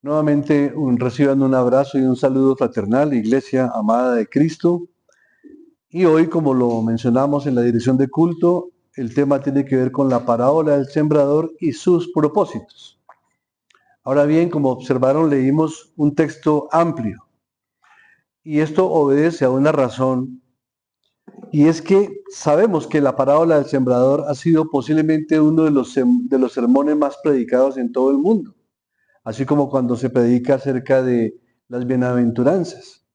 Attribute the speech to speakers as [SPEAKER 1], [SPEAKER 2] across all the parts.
[SPEAKER 1] Nuevamente reciban un abrazo y un saludo fraternal, Iglesia amada de Cristo. Y hoy, como lo mencionamos en la dirección de culto, el tema tiene que ver con la parábola del sembrador y sus propósitos. Ahora bien, como observaron, leímos un texto amplio y esto obedece a una razón, y es que sabemos que la parábola del sembrador ha sido posiblemente uno de los sermones más predicados en todo el mundo, así como cuando se predica acerca de las bienaventuranzas.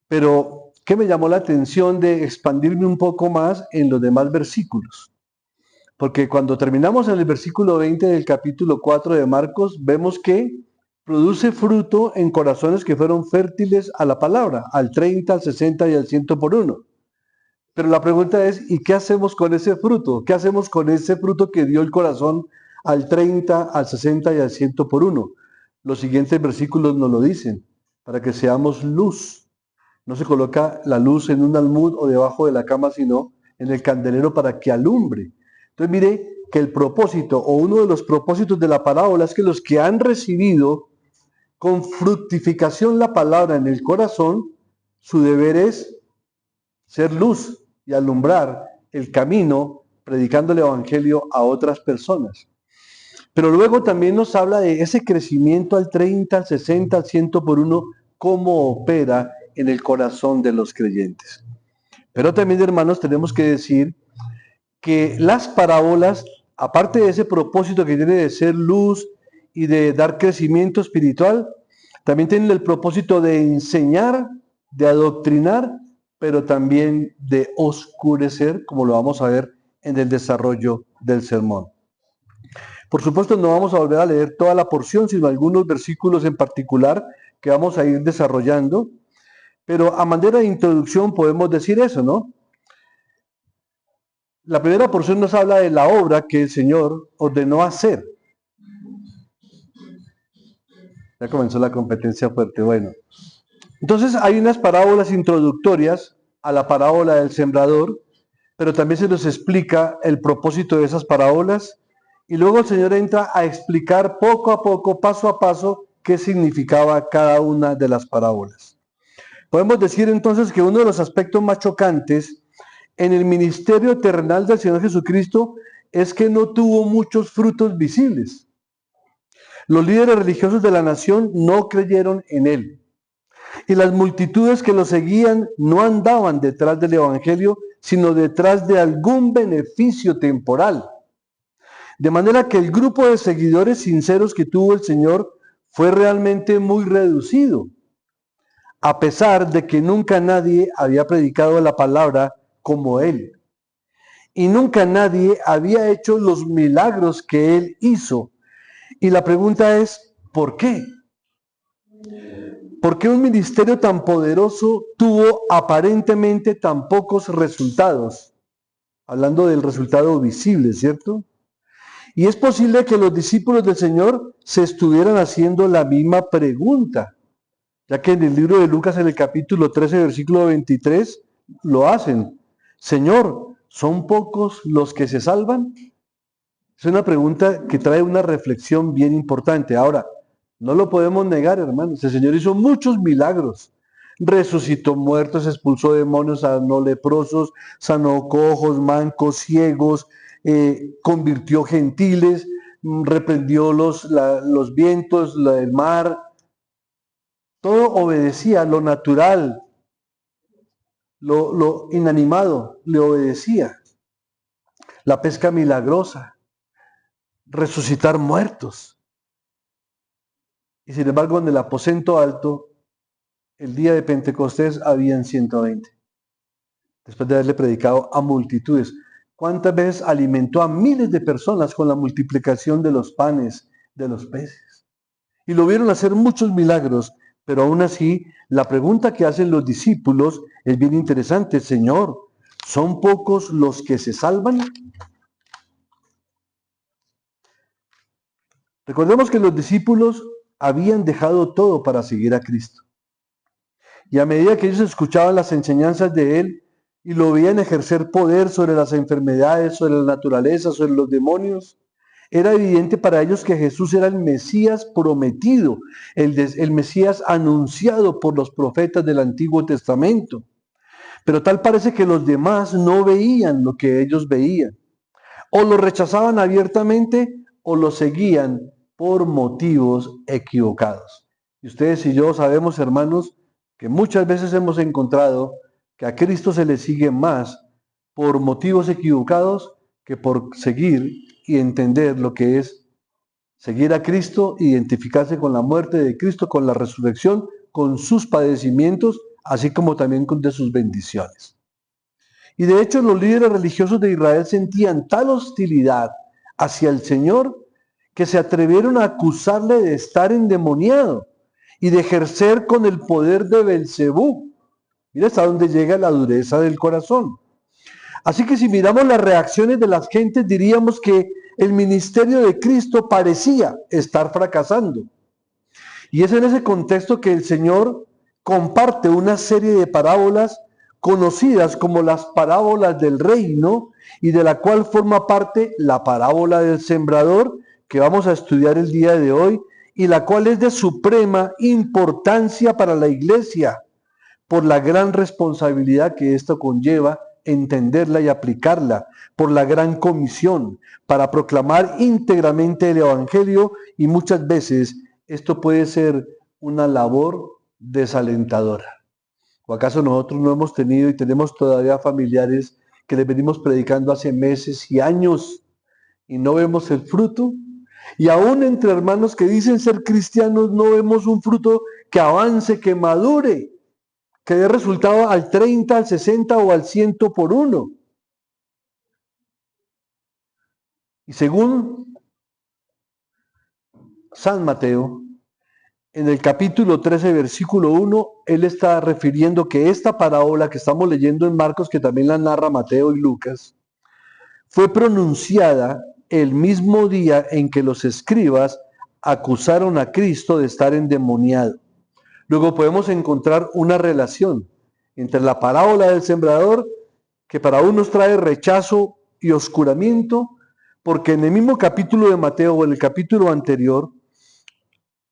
[SPEAKER 1] Pero, ¿qué me llamó la atención de expandirme un poco más en los demás versículos? Porque cuando terminamos en el versículo 20 del capítulo 4 de Marcos, vemos que produce fruto en corazones que fueron fértiles a la palabra, al 30, al 60 y al 100 por uno. Pero la pregunta es, ¿y qué hacemos con ese fruto? ¿Qué hacemos con ese fruto que dio el corazón al 30, al 60 y al 100 por uno? Los siguientes versículos nos lo dicen, para que seamos luz. No se coloca la luz en un almud o debajo de la cama, sino en el candelero para que alumbre. Entonces mire que el propósito o uno de los propósitos de la parábola es que los que han recibido con fructificación la palabra en el corazón, su deber es ser luz y alumbrar el camino predicando el evangelio a otras personas. Pero luego también nos habla de ese crecimiento al 30, al 60, al 100 por uno, cómo opera en el corazón de los creyentes. Pero también, hermanos, tenemos que decir que las parábolas, aparte de ese propósito que tiene de ser luz y de dar crecimiento espiritual, también tienen el propósito de enseñar, de adoctrinar, pero también de oscurecer, como lo vamos a ver en el desarrollo del sermón. Por supuesto, no vamos a volver a leer toda la porción, sino algunos versículos en particular que vamos a ir desarrollando. Pero a manera de introducción podemos decir eso, ¿no? La primera porción nos habla de la obra que el Señor ordenó hacer. Ya comenzó la competencia fuerte. Bueno, entonces hay unas parábolas introductorias a la parábola del sembrador, pero también se nos explica el propósito de esas parábolas y luego el Señor entra a explicar poco a poco, paso a paso, qué significaba cada una de las parábolas. Podemos decir entonces que uno de los aspectos más chocantes en el ministerio terrenal del Señor Jesucristo es que no tuvo muchos frutos visibles. Los líderes religiosos de la nación no creyeron en él. Y las multitudes que lo seguían no andaban detrás del evangelio, sino detrás de algún beneficio temporal. De manera que el grupo de seguidores sinceros que tuvo el Señor fue realmente muy reducido, a pesar de que nunca nadie había predicado la palabra como él. Y nunca nadie había hecho los milagros que él hizo. Y la pregunta es, ¿por qué? ¿Por qué un ministerio tan poderoso tuvo aparentemente tan pocos resultados? Hablando del resultado visible, ¿cierto? Y es posible que los discípulos del Señor se estuvieran haciendo la misma pregunta, ya que en el libro de Lucas, en el capítulo 13, versículo 23, lo hacen. Señor, ¿son pocos los que se salvan? Es una pregunta que trae una reflexión bien importante. Ahora, no lo podemos negar, hermanos. El Señor hizo muchos milagros. Resucitó muertos, expulsó demonios, sanó leprosos, sanó cojos, mancos, ciegos, convirtió gentiles, reprendió los vientos, el mar. Todo obedecía, lo natural, lo inanimado, le obedecía. La pesca milagrosa, resucitar muertos. Y sin embargo, en el aposento alto, el día de Pentecostés, habían 120. Después de haberle predicado a multitudes. ¿Cuántas veces alimentó a miles de personas con la multiplicación de los panes, de los peces? Y lo vieron hacer muchos milagros, pero aún así, la pregunta que hacen los discípulos es bien interesante. Señor, ¿son pocos los que se salvan? Recordemos que los discípulos habían dejado todo para seguir a Cristo. Y a medida que ellos escuchaban las enseñanzas de Él y lo veían ejercer poder sobre las enfermedades, sobre la naturaleza, sobre los demonios, Era evidente para ellos que Jesús era el Mesías prometido, el Mesías anunciado por los profetas del Antiguo Testamento. Pero tal parece que los demás no veían lo que ellos veían. O lo rechazaban abiertamente o lo seguían por motivos equivocados. Y ustedes y yo sabemos, hermanos, que muchas veces hemos encontrado que a Cristo se le sigue más por motivos equivocados que por seguir y entender lo que es seguir a Cristo, identificarse con la muerte de Cristo, con la resurrección, con sus padecimientos, así como también con de sus bendiciones. Y de hecho los líderes religiosos de Israel sentían tal hostilidad hacia el Señor que se atrevieron a acusarle de estar endemoniado y de ejercer con el poder de Belcebú. Mira hasta dónde llega la dureza del corazón. Así que si miramos las reacciones de las gentes, diríamos que el ministerio de Cristo parecía estar fracasando. Y es en ese contexto que el Señor comparte una serie de parábolas conocidas como las parábolas del reino, y de la cual forma parte la parábola del sembrador, que vamos a estudiar el día de hoy, y la cual es de suprema importancia para la iglesia, por la gran responsabilidad que esto conlleva, entenderla y aplicarla, por la gran comisión, para proclamar íntegramente el Evangelio, y muchas veces esto puede ser una labor desalentadora. ¿O acaso nosotros no hemos tenido y tenemos todavía familiares que les venimos predicando hace meses y años y no vemos el fruto? Y aún entre hermanos que dicen ser cristianos no vemos un fruto que avance, que madure, que dé resultado al 30, al 60 o al 100 por uno. Y según San Mateo, en el capítulo 13, versículo 1, él está refiriendo que esta parábola que estamos leyendo en Marcos, que también la narra Mateo y Lucas, fue pronunciada el mismo día en que los escribas acusaron a Cristo de estar endemoniado. Luego podemos encontrar una relación entre la parábola del sembrador, que para unos trae rechazo y oscuramiento, porque en el mismo capítulo de Mateo o en el capítulo anterior,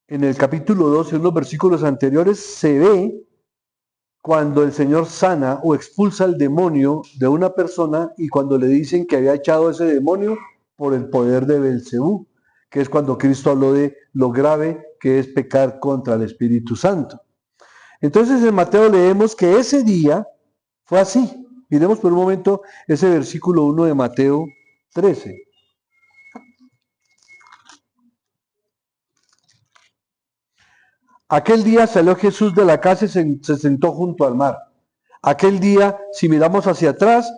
[SPEAKER 1] en el capítulo 2 y en los versículos anteriores, se ve cuando el Señor sana o expulsa el demonio de una persona, y cuando le dicen que había echado ese demonio por el poder de Belcebú, que es cuando Cristo habló de lo grave que es pecar contra el Espíritu Santo. Entonces en Mateo leemos que ese día fue así. Miremos por un momento ese versículo 1 de Mateo 13. Aquel día salió Jesús de la casa y se sentó junto al mar. Aquel día, si miramos hacia atrás,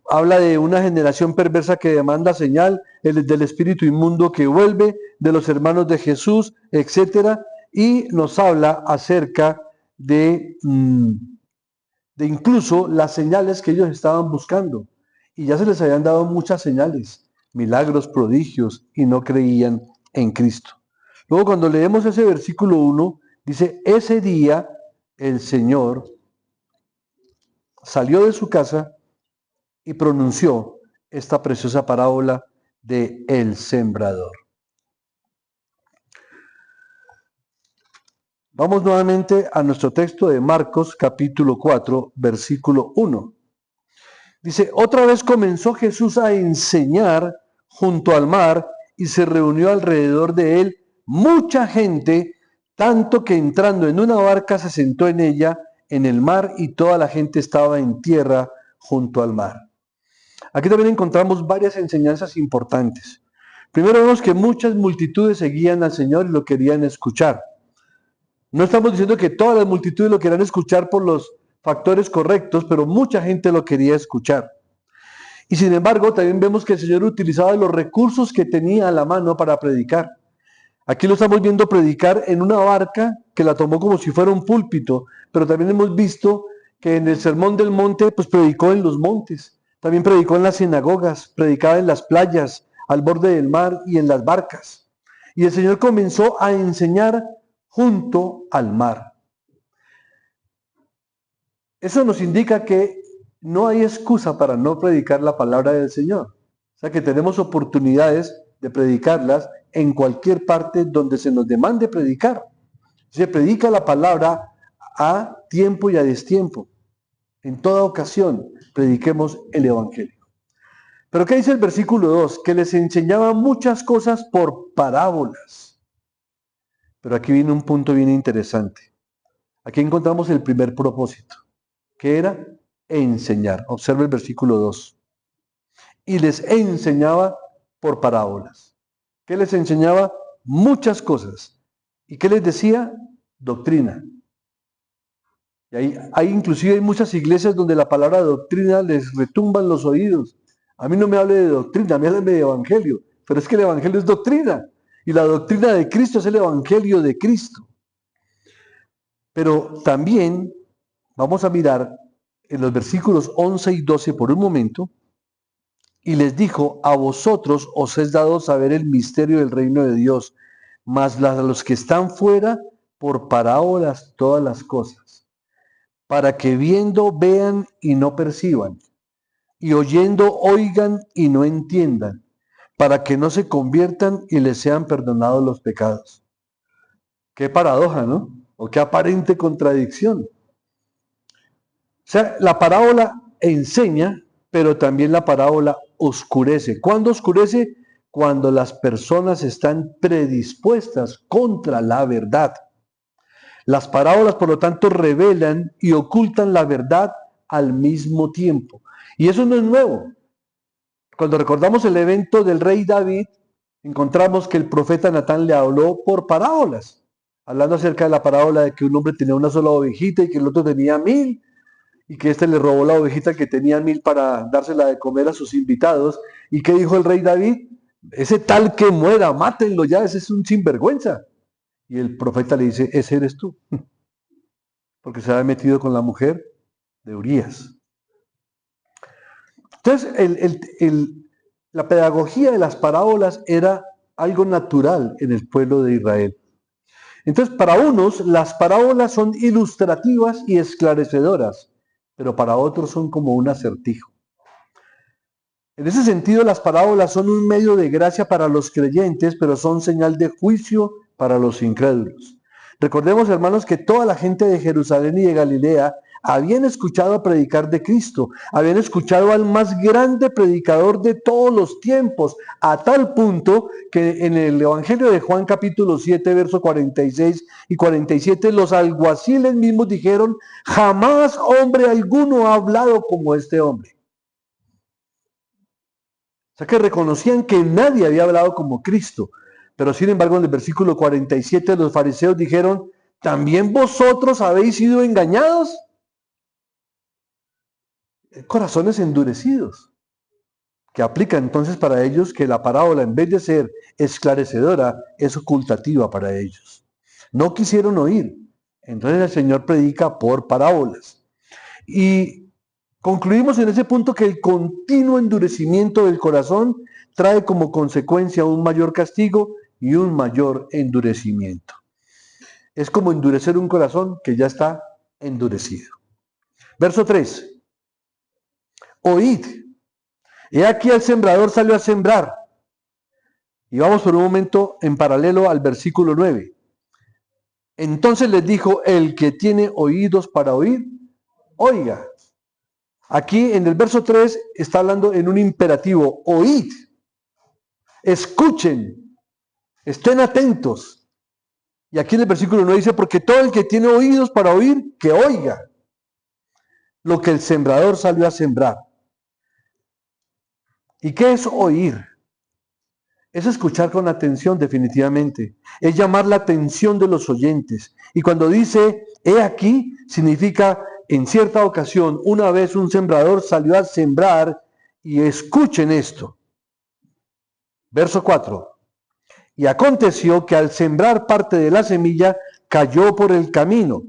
[SPEAKER 1] habla de una generación perversa que demanda señal, del espíritu inmundo que vuelve, de los hermanos de Jesús, etcétera, y nos habla acerca de incluso las señales que ellos estaban buscando. Y ya se les habían dado muchas señales, milagros, prodigios, y no creían en Cristo. Luego, cuando leemos ese versículo 1, dice, ese día el Señor salió de su casa y pronunció esta preciosa parábola de el sembrador. Vamos nuevamente a nuestro texto de Marcos capítulo 4, versículo 1. Dice, otra vez comenzó Jesús a enseñar junto al mar y se reunió alrededor de él mucha gente, tanto que entrando en una barca se sentó en ella, en el mar, y toda la gente estaba en tierra junto al mar. Aquí también encontramos varias enseñanzas importantes. Primero vemos que muchas multitudes seguían al Señor y lo querían escuchar. No estamos diciendo que todas las multitudes lo querían escuchar por los factores correctos, pero mucha gente lo quería escuchar. Y sin embargo, también vemos que el Señor utilizaba los recursos que tenía a la mano para predicar. Aquí lo estamos viendo predicar en una barca que la tomó como si fuera un púlpito, pero también hemos visto que en el Sermón del Monte, pues predicó en los montes, también predicó en las sinagogas, predicaba en las playas, al borde del mar y en las barcas. Y el Señor comenzó a enseñar junto al mar. Eso nos indica que no hay excusa para no predicar la palabra del Señor. O sea que tenemos oportunidades de predicarlas en cualquier parte donde se nos demande predicar. Se predica la palabra a tiempo y a destiempo. En toda ocasión prediquemos el Evangelio. Pero ¿qué dice el versículo 2? Que les enseñaba muchas cosas por parábolas. Pero aquí viene un punto bien interesante. Aquí encontramos el primer propósito, que era enseñar. Observe el versículo 2. Y les enseñaba por parábolas. ¿Qué les enseñaba? Muchas cosas. ¿Y qué les decía? Doctrina. Y hay inclusive muchas iglesias donde la palabra doctrina les retumba en los oídos. A mí no me hable de doctrina, me hable de evangelio. Pero es que el evangelio es doctrina. Y la doctrina de Cristo es el evangelio de Cristo. Pero también vamos a mirar en los versículos 11 y 12 por un momento. Y les dijo, a vosotros os es dado saber el misterio del reino de Dios, mas a los que están fuera, por parábolas todas las cosas, para que viendo vean y no perciban, y oyendo oigan y no entiendan, para que no se conviertan y les sean perdonados los pecados. Qué paradoja, ¿no? O qué aparente contradicción. O sea, la parábola enseña, pero también la parábola oscurece. ¿Cuándo oscurece? Cuando las personas están predispuestas contra la verdad. Las parábolas, por lo tanto, revelan y ocultan la verdad al mismo tiempo. Y eso no es nuevo. Cuando recordamos el evento del rey David, encontramos que el profeta Natán le habló por parábolas, hablando acerca de la parábola de que un hombre tenía una sola ovejita y que el otro tenía 1000, y que éste le robó la ovejita que tenía 1000 para dársela de comer a sus invitados. ¿Y qué dijo el rey David? Ese tal que muera, mátenlo ya, ese es un sinvergüenza. Y el profeta le dice, ese eres tú, porque se había metido con la mujer de Urías. Entonces, la pedagogía de las parábolas era algo natural en el pueblo de Israel. Entonces, para unos, las parábolas son ilustrativas y esclarecedoras, pero para otros son como un acertijo. En ese sentido, las parábolas son un medio de gracia para los creyentes, pero son señal de juicio para los incrédulos. Recordemos, hermanos, que toda la gente de Jerusalén y de Galilea habían escuchado predicar de Cristo, habían escuchado al más grande predicador de todos los tiempos, a tal punto que en el Evangelio de Juan capítulo 7, versos 46 y 47, los alguaciles mismos dijeron, jamás hombre alguno ha hablado como este hombre. O sea que reconocían que nadie había hablado como Cristo. Pero sin embargo, en el versículo 47 los fariseos dijeron, ¿también vosotros habéis sido engañados? Corazones endurecidos, que aplica entonces para ellos que la parábola, en vez de ser esclarecedora, es ocultativa para ellos. No quisieron oír. Entonces el Señor predica por parábolas. Y concluimos en ese punto que el continuo endurecimiento del corazón trae como consecuencia un mayor castigo y un mayor endurecimiento. Es como endurecer un corazón que ya está endurecido. Verso 3. Oíd. He aquí el sembrador salió a sembrar. Y vamos por un momento en paralelo al versículo 9. Entonces les dijo, el que tiene oídos para oír, oiga. Aquí en el verso 3 está hablando en un imperativo, oíd, escuchen, estén atentos. Y aquí en el versículo 9 dice, porque todo el que tiene oídos para oír, que oiga lo que el sembrador salió a sembrar. ¿Y qué es oír? Es escuchar con atención definitivamente, es llamar la atención de los oyentes. Y cuando dice, he aquí, significa en cierta ocasión, una vez un sembrador salió a sembrar y escuchen esto. Verso 4. Y aconteció que al sembrar parte de la semilla cayó por el camino,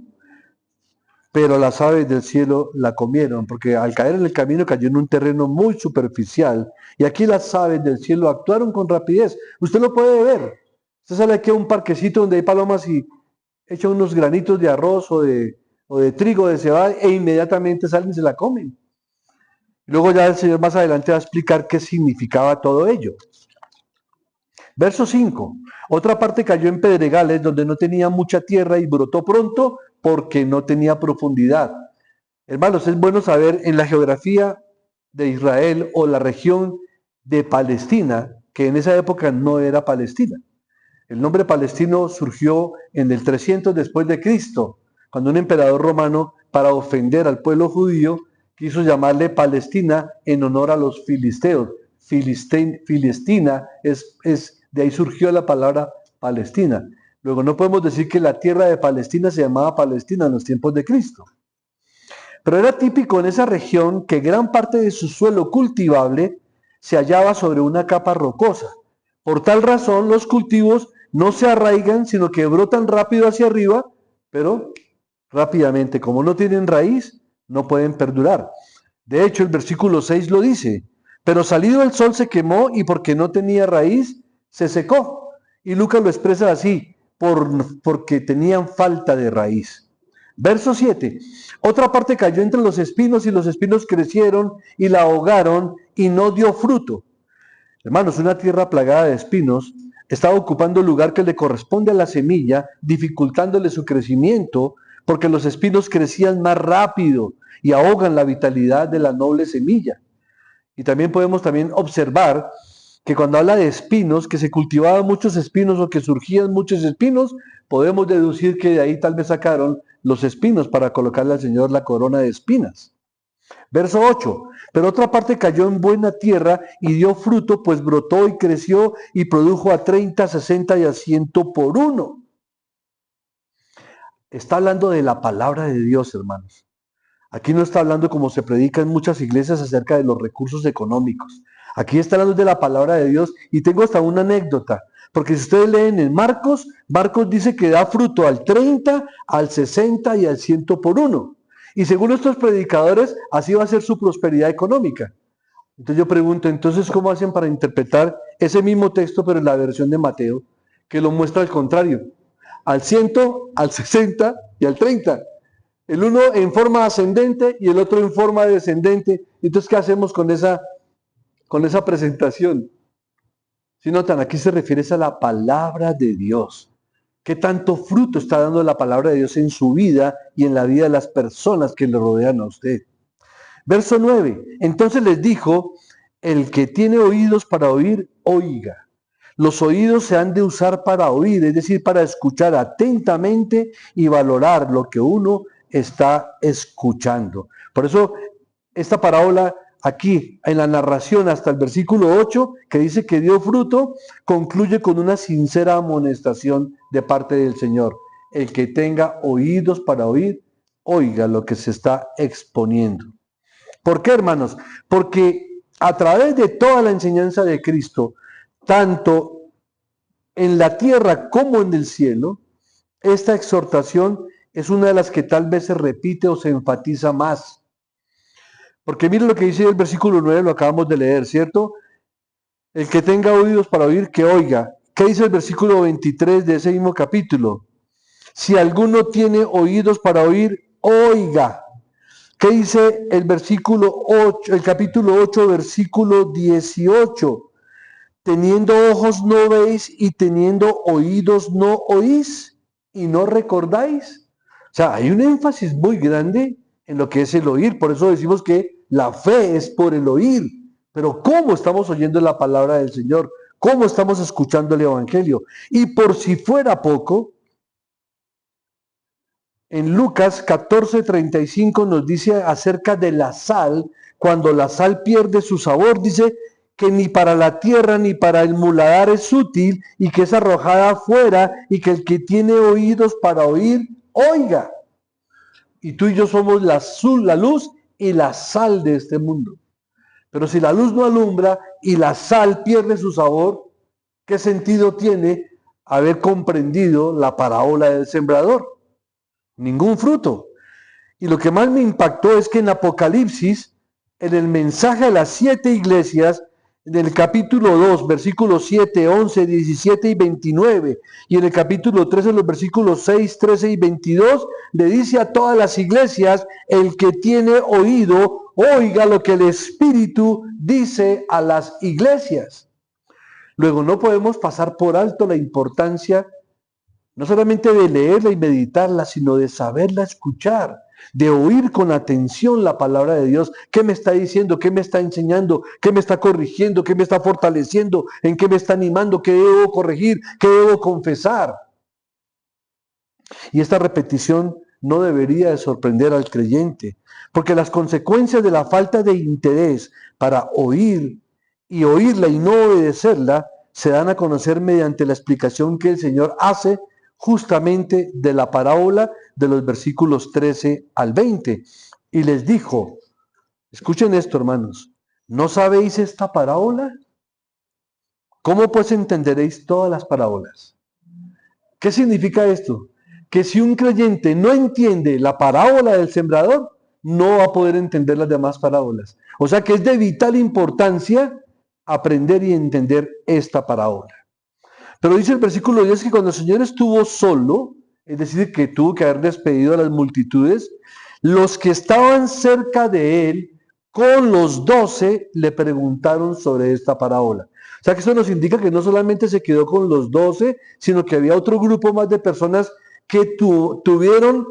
[SPEAKER 1] pero las aves del cielo la comieron, porque al caer en el camino cayó en un terreno muy superficial, y aquí las aves del cielo actuaron con rapidez. Usted lo puede ver. Usted sale aquí a un parquecito donde hay palomas y echa unos granitos de arroz o de trigo, de cebada, e inmediatamente salen y se la comen. Luego ya el Señor más adelante va a explicar qué significaba todo ello. Verso 5. Otra parte cayó en pedregales donde no tenía mucha tierra y brotó pronto porque no tenía profundidad. Hermanos, es bueno saber en la geografía de Israel o la región de Palestina, que en esa época no era Palestina. El nombre palestino surgió en el 300 después de Cristo, cuando un emperador romano, para ofender al pueblo judío, quiso llamarle Palestina en honor a los filisteos. Filistina de ahí surgió la palabra Palestina. Luego no podemos decir que la tierra de Palestina se llamaba Palestina en los tiempos de Cristo. Pero era típico en esa región que gran parte de su suelo cultivable se hallaba sobre una capa rocosa. Por tal razón, los cultivos no se arraigan, sino que brotan rápido hacia arriba, pero rápidamente. Como no tienen raíz, no pueden perdurar. De hecho, el versículo 6 lo dice. Pero salido el sol se quemó y porque no tenía raíz, se secó. Y Lucas lo expresa así, porque tenían falta de raíz. Verso 7. Otra parte cayó entre los espinos y los espinos crecieron y la ahogaron y no dio fruto. Hermanos, una tierra plagada de espinos estaba ocupando el lugar que le corresponde a la semilla, dificultándole su crecimiento, porque los espinos crecían más rápido y ahogan la vitalidad de la noble semilla. Y también podemos observar que cuando habla de espinos, que se cultivaban muchos espinos o que surgían muchos espinos, podemos deducir que de ahí tal vez sacaron los espinos para colocarle al Señor la corona de espinas. Verso 8. Pero otra parte cayó en buena tierra y dio fruto, pues brotó y creció y produjo a 30, 60 y a 100 por uno. Está hablando de la palabra de Dios, hermanos. Aquí no está hablando como se predica en muchas iglesias acerca de los recursos económicos. Aquí está hablando de la palabra de Dios y tengo hasta una anécdota. Porque si ustedes leen en Marcos, Marcos dice que da fruto al 30, al 60 y al 100 por uno. Y según estos predicadores, así va a ser su prosperidad económica. Entonces yo pregunto, entonces, ¿cómo hacen para interpretar ese mismo texto, pero en la versión de Mateo, que lo muestra al contrario? Al 100, al 60 y al 30. El uno en forma ascendente y el otro en forma descendente. Entonces, ¿qué hacemos con esa presentación? Si notan, aquí se refiere a la palabra de Dios. ¿Qué tanto fruto está dando la palabra de Dios en su vida y en la vida de las personas que le rodean a usted? Verso 9. Entonces les dijo, el que tiene oídos para oír, oiga. Los oídos se han de usar para oír, es decir, para escuchar atentamente y valorar lo que uno está escuchando. Por eso esta parábola aquí en la narración hasta el versículo 8, que dice que dio fruto, concluye con una sincera amonestación de parte del Señor. El que tenga oídos para oír, oiga lo que se está exponiendo. ¿Por qué, hermanos? Porque a través de toda la enseñanza de Cristo, tanto en la tierra como en el cielo, esta exhortación es una de las que tal vez se repite o se enfatiza más. Porque miren lo que dice el versículo 9, lo acabamos de leer, ¿cierto? El que tenga oídos para oír, que oiga. ¿Qué dice el versículo 23 de ese mismo capítulo? Si alguno tiene oídos para oír, oiga. ¿Qué dice el versículo 8, el capítulo 8, versículo 18? Teniendo ojos no veis y teniendo oídos no oís y no recordáis. O sea, hay un énfasis muy grande en lo que es el oír. Por eso decimos que la fe es por el oír. Pero ¿cómo estamos oyendo la palabra del Señor? ¿Cómo estamos escuchando el Evangelio? Y por si fuera poco, en Lucas 14:35 nos dice acerca de la sal, cuando la sal pierde su sabor, dice que ni para la tierra ni para el muladar es útil y que es arrojada afuera y que el que tiene oídos para oír, oiga. Y tú y yo somos la luz y la sal de este mundo. Pero si la luz no alumbra y la sal pierde su sabor, ¿qué sentido tiene haber comprendido la parábola del sembrador? Ningún fruto. Y lo que más me impactó es que en Apocalipsis, en el mensaje a las 7 iglesias, en el capítulo 2, versículos 7, 11, 17 y 29, y en el capítulo 3, en los versículos 6, 13 y 22, le dice a todas las iglesias, el que tiene oído, oiga lo que el Espíritu dice a las iglesias. Luego, no podemos pasar por alto la importancia no solamente de leerla y meditarla, sino de saberla escuchar, de oír con atención la palabra de Dios. ¿Qué me está diciendo? ¿Qué me está enseñando? ¿Qué me está corrigiendo? ¿Qué me está fortaleciendo? ¿En qué me está animando? ¿Qué debo corregir? ¿Qué debo confesar? Y esta repetición no debería de sorprender al creyente, porque las consecuencias de la falta de interés para oír y oírla y no obedecerla se dan a conocer mediante la explicación que el Señor hace justamente de la parábola de los versículos 13 al 20. Y les dijo, escuchen esto, hermanos, ¿no sabéis esta parábola? ¿Cómo pues entenderéis todas las parábolas? ¿Qué significa esto? Que si un creyente no entiende la parábola del sembrador, no va a poder entender las demás parábolas. O sea que es de vital importancia aprender y entender esta parábola. Pero dice el versículo 10 que cuando el Señor estuvo solo, es decir, que tuvo que haber despedido a las multitudes, los que estaban cerca de él, con los 12, le preguntaron sobre esta parábola. O sea que eso nos indica que no solamente se quedó con los 12, sino que había otro grupo más de personas que tuvieron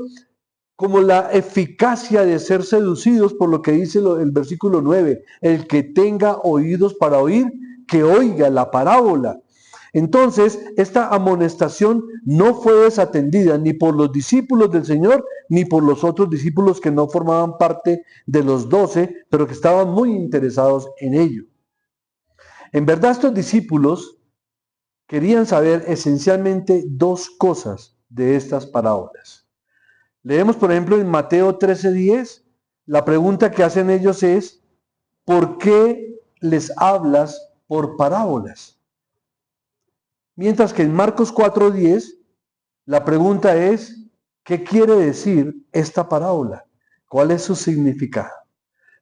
[SPEAKER 1] como la eficacia de ser seducidos por lo que dice el versículo 9. El que tenga oídos para oír, que oiga la parábola. Entonces, esta amonestación no fue desatendida ni por los discípulos del Señor, ni por los otros discípulos que no formaban parte de los 12, pero que estaban muy interesados en ello. En verdad, estos discípulos querían saber esencialmente dos cosas de estas parábolas. Leemos, por ejemplo, en Mateo 13:10, la pregunta que hacen ellos es, ¿por qué les hablas por parábolas? Mientras que en Marcos 4:10, la pregunta es, ¿qué quiere decir esta parábola? ¿Cuál es su significado?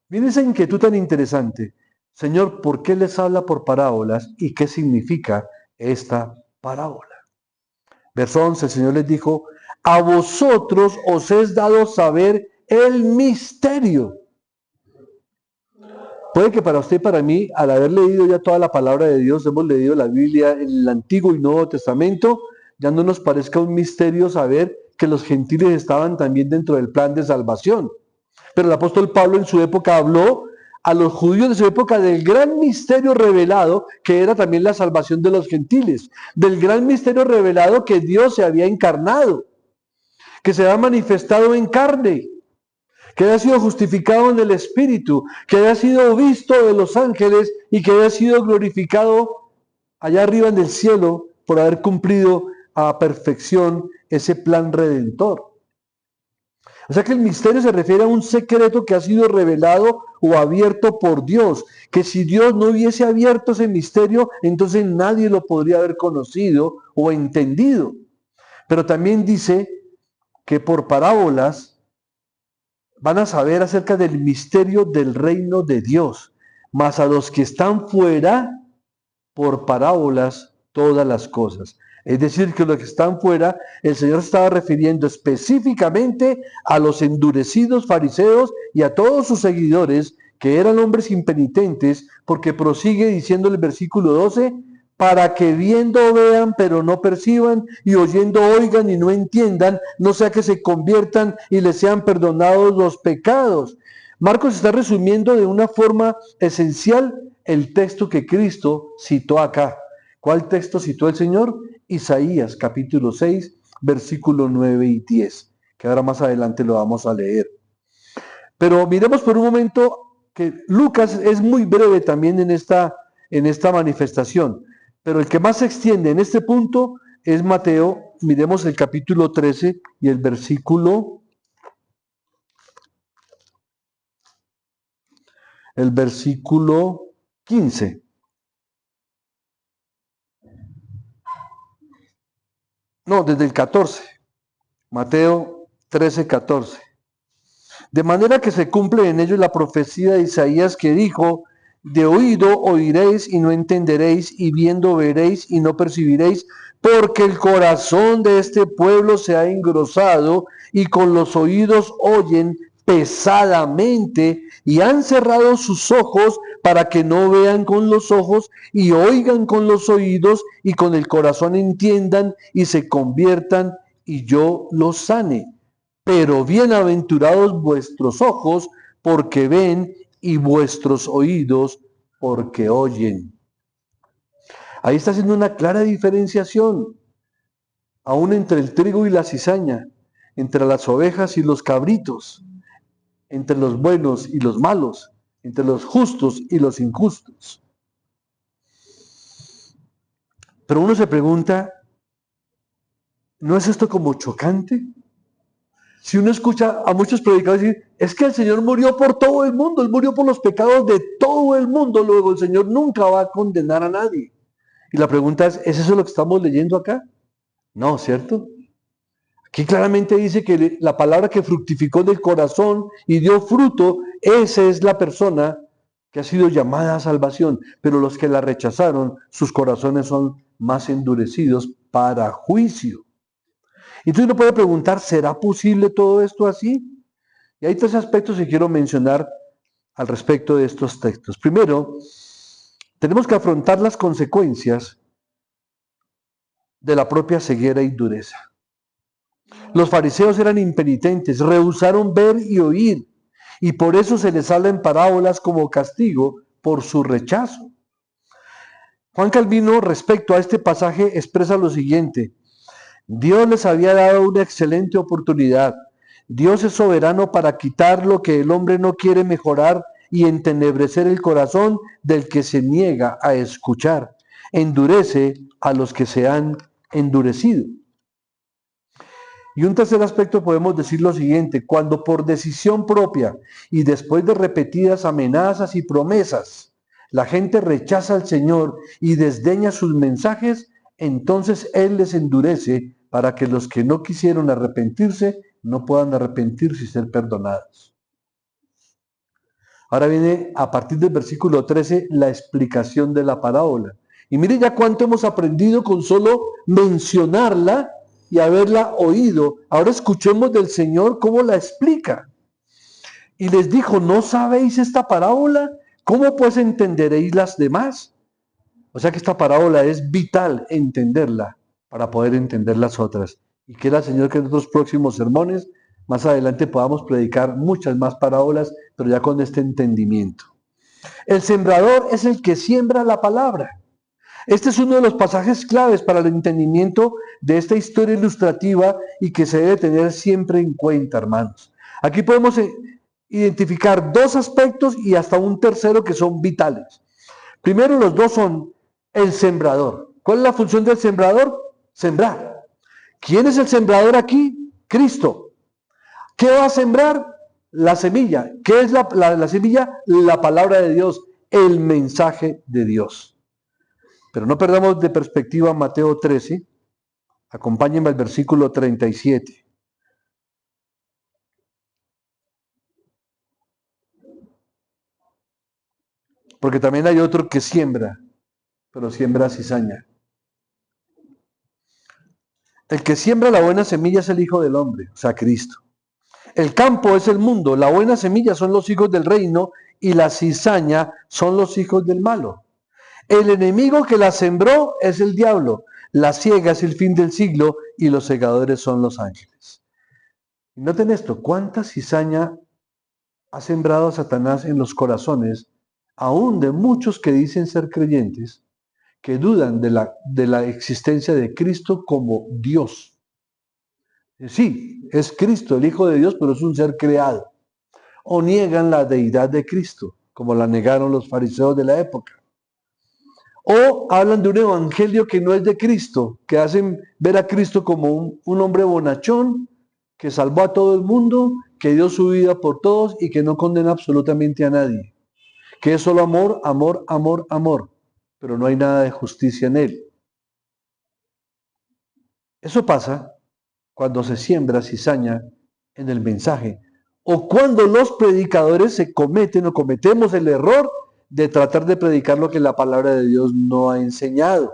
[SPEAKER 1] Miren esa inquietud tan interesante. Señor, ¿por qué les habla por parábolas y qué significa esta parábola? Verso 11, el Señor les dijo, a vosotros os es dado saber el misterio. Puede que para usted y para mí, al haber leído ya toda la palabra de Dios, hemos leído la Biblia en el Antiguo y Nuevo Testamento, ya no nos parezca un misterio saber que los gentiles estaban también dentro del plan de salvación. Pero el apóstol Pablo en su época habló a los judíos de su época del gran misterio revelado, que era también la salvación de los gentiles, del gran misterio revelado que Dios se había encarnado, que se había manifestado en carne, que haya sido justificado en el Espíritu, que haya sido visto de los ángeles y que haya sido glorificado allá arriba en el cielo por haber cumplido a perfección ese plan redentor. O sea que el misterio se refiere a un secreto que ha sido revelado o abierto por Dios, que si Dios no hubiese abierto ese misterio, entonces nadie lo podría haber conocido o entendido. Pero también dice que por parábolas van a saber acerca del misterio del reino de Dios, mas a los que están fuera, por parábolas, todas las cosas. Es decir, que los que están fuera, el Señor estaba refiriendo específicamente a los endurecidos fariseos y a todos sus seguidores, que eran hombres impenitentes, porque prosigue diciendo el versículo 12, para que viendo vean, pero no perciban, y oyendo oigan y no entiendan, no sea que se conviertan y les sean perdonados los pecados. Marcos está resumiendo de una forma esencial el texto que Cristo citó acá. ¿Cuál texto citó el Señor? Isaías capítulo 6, versículo 9 y 10, que ahora más adelante lo vamos a leer. Pero miremos por un momento que Lucas es muy breve también en esta manifestación, pero el que más se extiende en este punto es Mateo. Miremos el capítulo 13 y el versículo 15. No, desde el 14. Mateo 13, 14. De manera que se cumple en ellos la profecía de Isaías que dijo, de oído oiréis y no entenderéis, y viendo veréis y no percibiréis, porque el corazón de este pueblo se ha engrosado, y con los oídos oyen, pesadamente y han cerrado sus ojos para que no vean con los ojos y oigan con los oídos y con el corazón entiendan y se conviertan y yo los sane. Pero bienaventurados vuestros ojos porque ven y vuestros oídos porque oyen. Ahí está haciendo una clara diferenciación, aún entre el trigo y la cizaña, entre las ovejas y los cabritos, entre los buenos y los malos, entre los justos y los injustos. Pero uno se pregunta, ¿no es esto como chocante? Si uno escucha a muchos predicadores decir, es que el Señor murió por todo el mundo, Él murió por los pecados de todo el mundo, luego el Señor nunca va a condenar a nadie. Y la pregunta ¿es eso lo que estamos leyendo acá? No, ¿cierto? Aquí claramente dice que la palabra que fructificó del corazón y dio fruto, esa es la persona que ha sido llamada a salvación. Pero los que la rechazaron, sus corazones son más endurecidos para juicio. Y entonces uno puede preguntar, ¿será posible todo esto así? Y hay tres aspectos que quiero mencionar al respecto de estos textos. Primero, tenemos que afrontar las consecuencias de la propia ceguera y dureza. Los fariseos eran impenitentes, rehusaron ver y oír, y por eso se les habla en parábolas como castigo por su rechazo. Juan Calvino, respecto a este pasaje, expresa lo siguiente: Dios les había dado una excelente oportunidad. Dios es soberano para quitar lo que el hombre no quiere mejorar y entenebrecer el corazón del que se niega a escuchar. Endurece a los que se han endurecido. Y un tercer aspecto podemos decir lo siguiente: cuando por decisión propia y después de repetidas amenazas y promesas, la gente rechaza al Señor y desdeña sus mensajes, entonces Él les endurece para que los que no quisieron arrepentirse no puedan arrepentirse y ser perdonados. Ahora viene a partir del versículo 13 la explicación de la parábola. Y mire ya cuánto hemos aprendido con solo mencionarla y haberla oído. Ahora escuchemos del Señor cómo la explica. Y les dijo, ¿no sabéis esta parábola? ¿Cómo pues entenderéis las demás? O sea que esta parábola es vital entenderla para poder entender las otras. Y quiera el Señor que en otros próximos sermones, más adelante podamos predicar muchas más parábolas, pero ya con este entendimiento. El sembrador es el que siembra la palabra. Este es uno de los pasajes claves para el entendimiento de esta historia ilustrativa y que se debe tener siempre en cuenta, hermanos. Aquí podemos identificar dos aspectos y hasta un tercero que son vitales. Primero, los dos son el sembrador. ¿Cuál es la función del sembrador? Sembrar. ¿Quién es el sembrador aquí? Cristo. ¿Qué va a sembrar? La semilla. ¿Qué es la semilla? La palabra de Dios, el mensaje de Dios. Pero no perdamos de perspectiva Mateo 13. Acompáñenme al versículo 37. Porque también hay otro que siembra, pero siembra cizaña. El que siembra la buena semilla es el Hijo del Hombre, o sea, Cristo. El campo es el mundo, la buena semilla son los hijos del reino y la cizaña son los hijos del malo. El enemigo que la sembró es el diablo, la siega es el fin del siglo y los segadores son los ángeles. Y noten esto, ¿cuánta cizaña ha sembrado Satanás en los corazones, aún de muchos que dicen ser creyentes, que dudan de la existencia de Cristo como Dios? Sí, es Cristo, el Hijo de Dios, pero es un ser creado. O niegan la deidad de Cristo, como la negaron los fariseos de la época. O hablan de un evangelio que no es de Cristo, que hacen ver a Cristo como un hombre bonachón, que salvó a todo el mundo, que dio su vida por todos y que no condena absolutamente a nadie. Que es solo amor, amor, amor, amor, pero no hay nada de justicia en él. Eso pasa cuando se siembra cizaña en el mensaje, o cuando los predicadores se cometen o cometemos el error de tratar de predicar lo que la palabra de Dios no ha enseñado,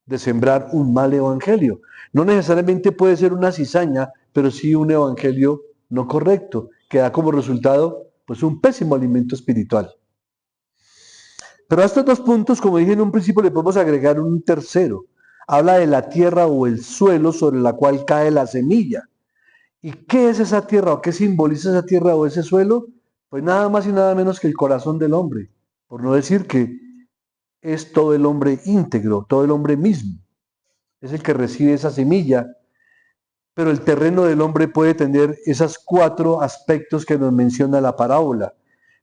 [SPEAKER 1] de sembrar un mal evangelio. No necesariamente puede ser una cizaña, pero sí un evangelio no correcto. que da como resultado pues un pésimo alimento espiritual. Pero a estos dos puntos, como dije en un principio, le podemos agregar un tercero. Habla de la tierra o el suelo sobre la cual cae la semilla. ¿Y qué es esa tierra o qué simboliza esa tierra o ese suelo? Pues nada más y nada menos que el corazón del hombre. Por no decir que es todo el hombre íntegro, todo el hombre mismo. Es el que recibe esa semilla. Pero el terreno del hombre puede tener esos cuatro aspectos que nos menciona la parábola.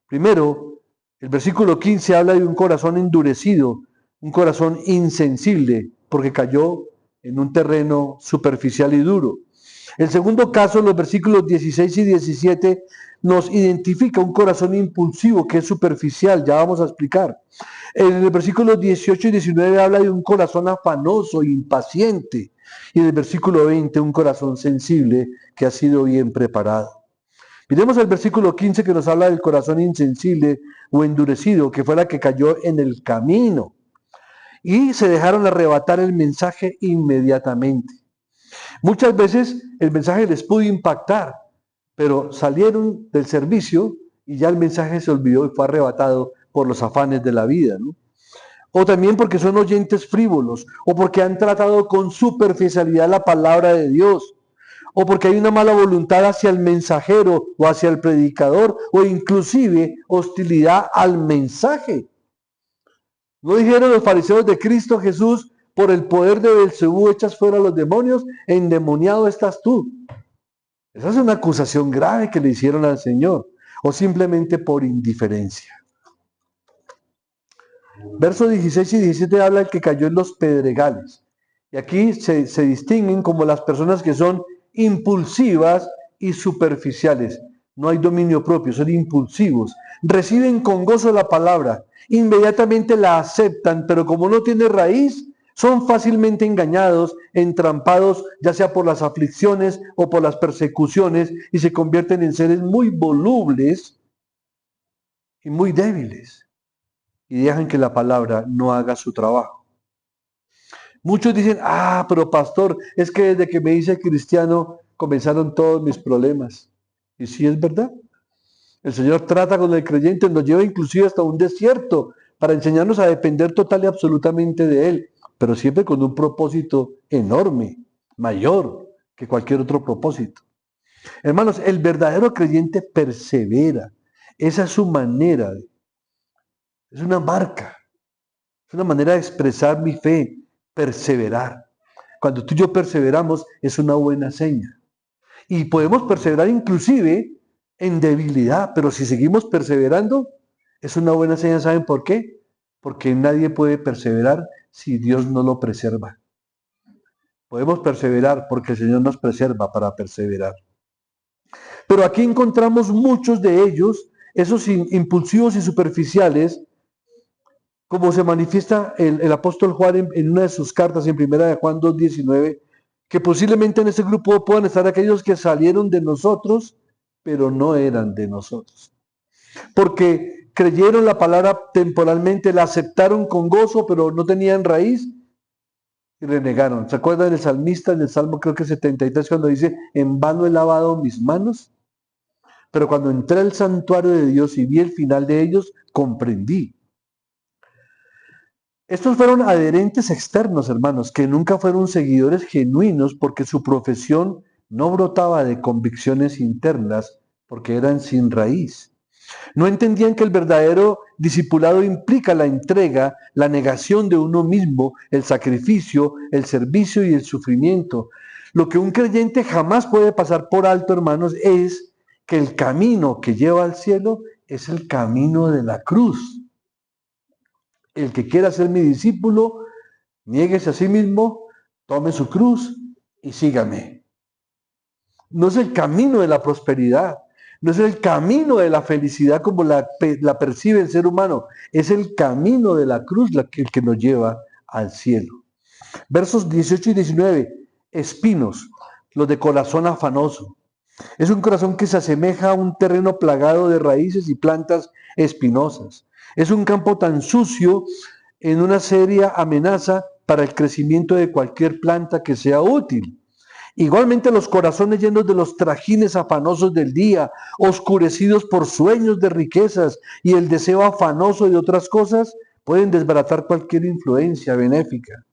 [SPEAKER 1] Primero, el versículo 15 habla de un corazón endurecido, un corazón insensible, porque cayó en un terreno superficial y duro. El segundo caso, los versículos 16 y 17, nos identifica un corazón impulsivo que es superficial, ya vamos a explicar. En el versículo 18 y 19 habla de un corazón afanoso, impaciente, y en el versículo 20 un corazón sensible que ha sido bien preparado. Miremos el versículo 15 que nos habla del corazón insensible o endurecido, que fue la que cayó en el camino. Y se dejaron arrebatar el mensaje inmediatamente. Muchas veces el mensaje les pudo impactar, pero salieron del servicio y ya el mensaje se olvidó y fue arrebatado por los afanes de la vida, ¿no? O también porque son oyentes frívolos, o porque han tratado con superficialidad la palabra de Dios, o porque hay una mala voluntad hacia el mensajero o hacia el predicador, o inclusive hostilidad al mensaje. ¿No dijeron los fariseos de Cristo Jesús, por el poder de Belcebú echas fuera a los demonios, e endemoniado estás tú? Esa es una acusación grave que le hicieron al Señor, o simplemente por indiferencia. Versos 16 y 17 habla del que cayó en los pedregales. Y aquí se distinguen como las personas que son impulsivas y superficiales. No hay dominio propio, son impulsivos. Reciben con gozo la palabra, inmediatamente la aceptan, pero como no tiene raíz, son fácilmente engañados, entrampados, ya sea por las aflicciones o por las persecuciones, y se convierten en seres muy volubles y muy débiles. Y dejan que la palabra no haga su trabajo. Muchos dicen, pero pastor, es que desde que me hice cristiano comenzaron todos mis problemas. Y sí es verdad. El Señor trata con el creyente, nos lleva inclusive hasta un desierto para enseñarnos a depender total y absolutamente de Él, pero siempre con un propósito enorme, mayor que cualquier otro propósito. Hermanos, el verdadero creyente persevera. Esa es su manera. Es una marca. Es una manera de expresar mi fe, perseverar. Cuando tú y yo perseveramos es una buena seña. Y podemos perseverar inclusive en debilidad, pero si seguimos perseverando es una buena seña. ¿Saben por qué? Porque nadie puede perseverar si Dios no lo preserva. Podemos perseverar porque el Señor nos preserva para perseverar. Pero aquí encontramos muchos de ellos, esos impulsivos y superficiales, como se manifiesta el apóstol Juan en una de sus cartas, en primera de Juan 2:19, que posiblemente en ese grupo puedan estar aquellos que salieron de nosotros, pero no eran de nosotros. Porque creyeron la palabra temporalmente, la aceptaron con gozo, pero no tenían raíz y renegaron. ¿Se acuerdan del salmista en el Salmo creo que 73 cuando dice, en vano he lavado mis manos? Pero cuando entré al santuario de Dios y vi el final de ellos, comprendí. Estos fueron adherentes externos, hermanos, que nunca fueron seguidores genuinos porque su profesión no brotaba de convicciones internas, porque eran sin raíz. No entendían que el verdadero discipulado implica la entrega, la negación de uno mismo, el sacrificio, el servicio y el sufrimiento. Lo que un creyente jamás puede pasar por alto, hermanos, es que el camino que lleva al cielo es el camino de la cruz. El que quiera ser mi discípulo, niéguese a sí mismo, tome su cruz y sígame. No es el camino de la prosperidad, no es el camino de la felicidad como la percibe el ser humano, es el camino de la cruz el que nos lleva al cielo. Versos 18 y 19, espinos, los de corazón afanoso. Es un corazón que se asemeja a un terreno plagado de raíces y plantas espinosas. Es un campo tan sucio en una seria amenaza para el crecimiento de cualquier planta que sea útil. Igualmente los corazones llenos de los trajines afanosos del día, oscurecidos por sueños de riquezas y el deseo afanoso de otras cosas, pueden desbaratar cualquier influencia benéfica.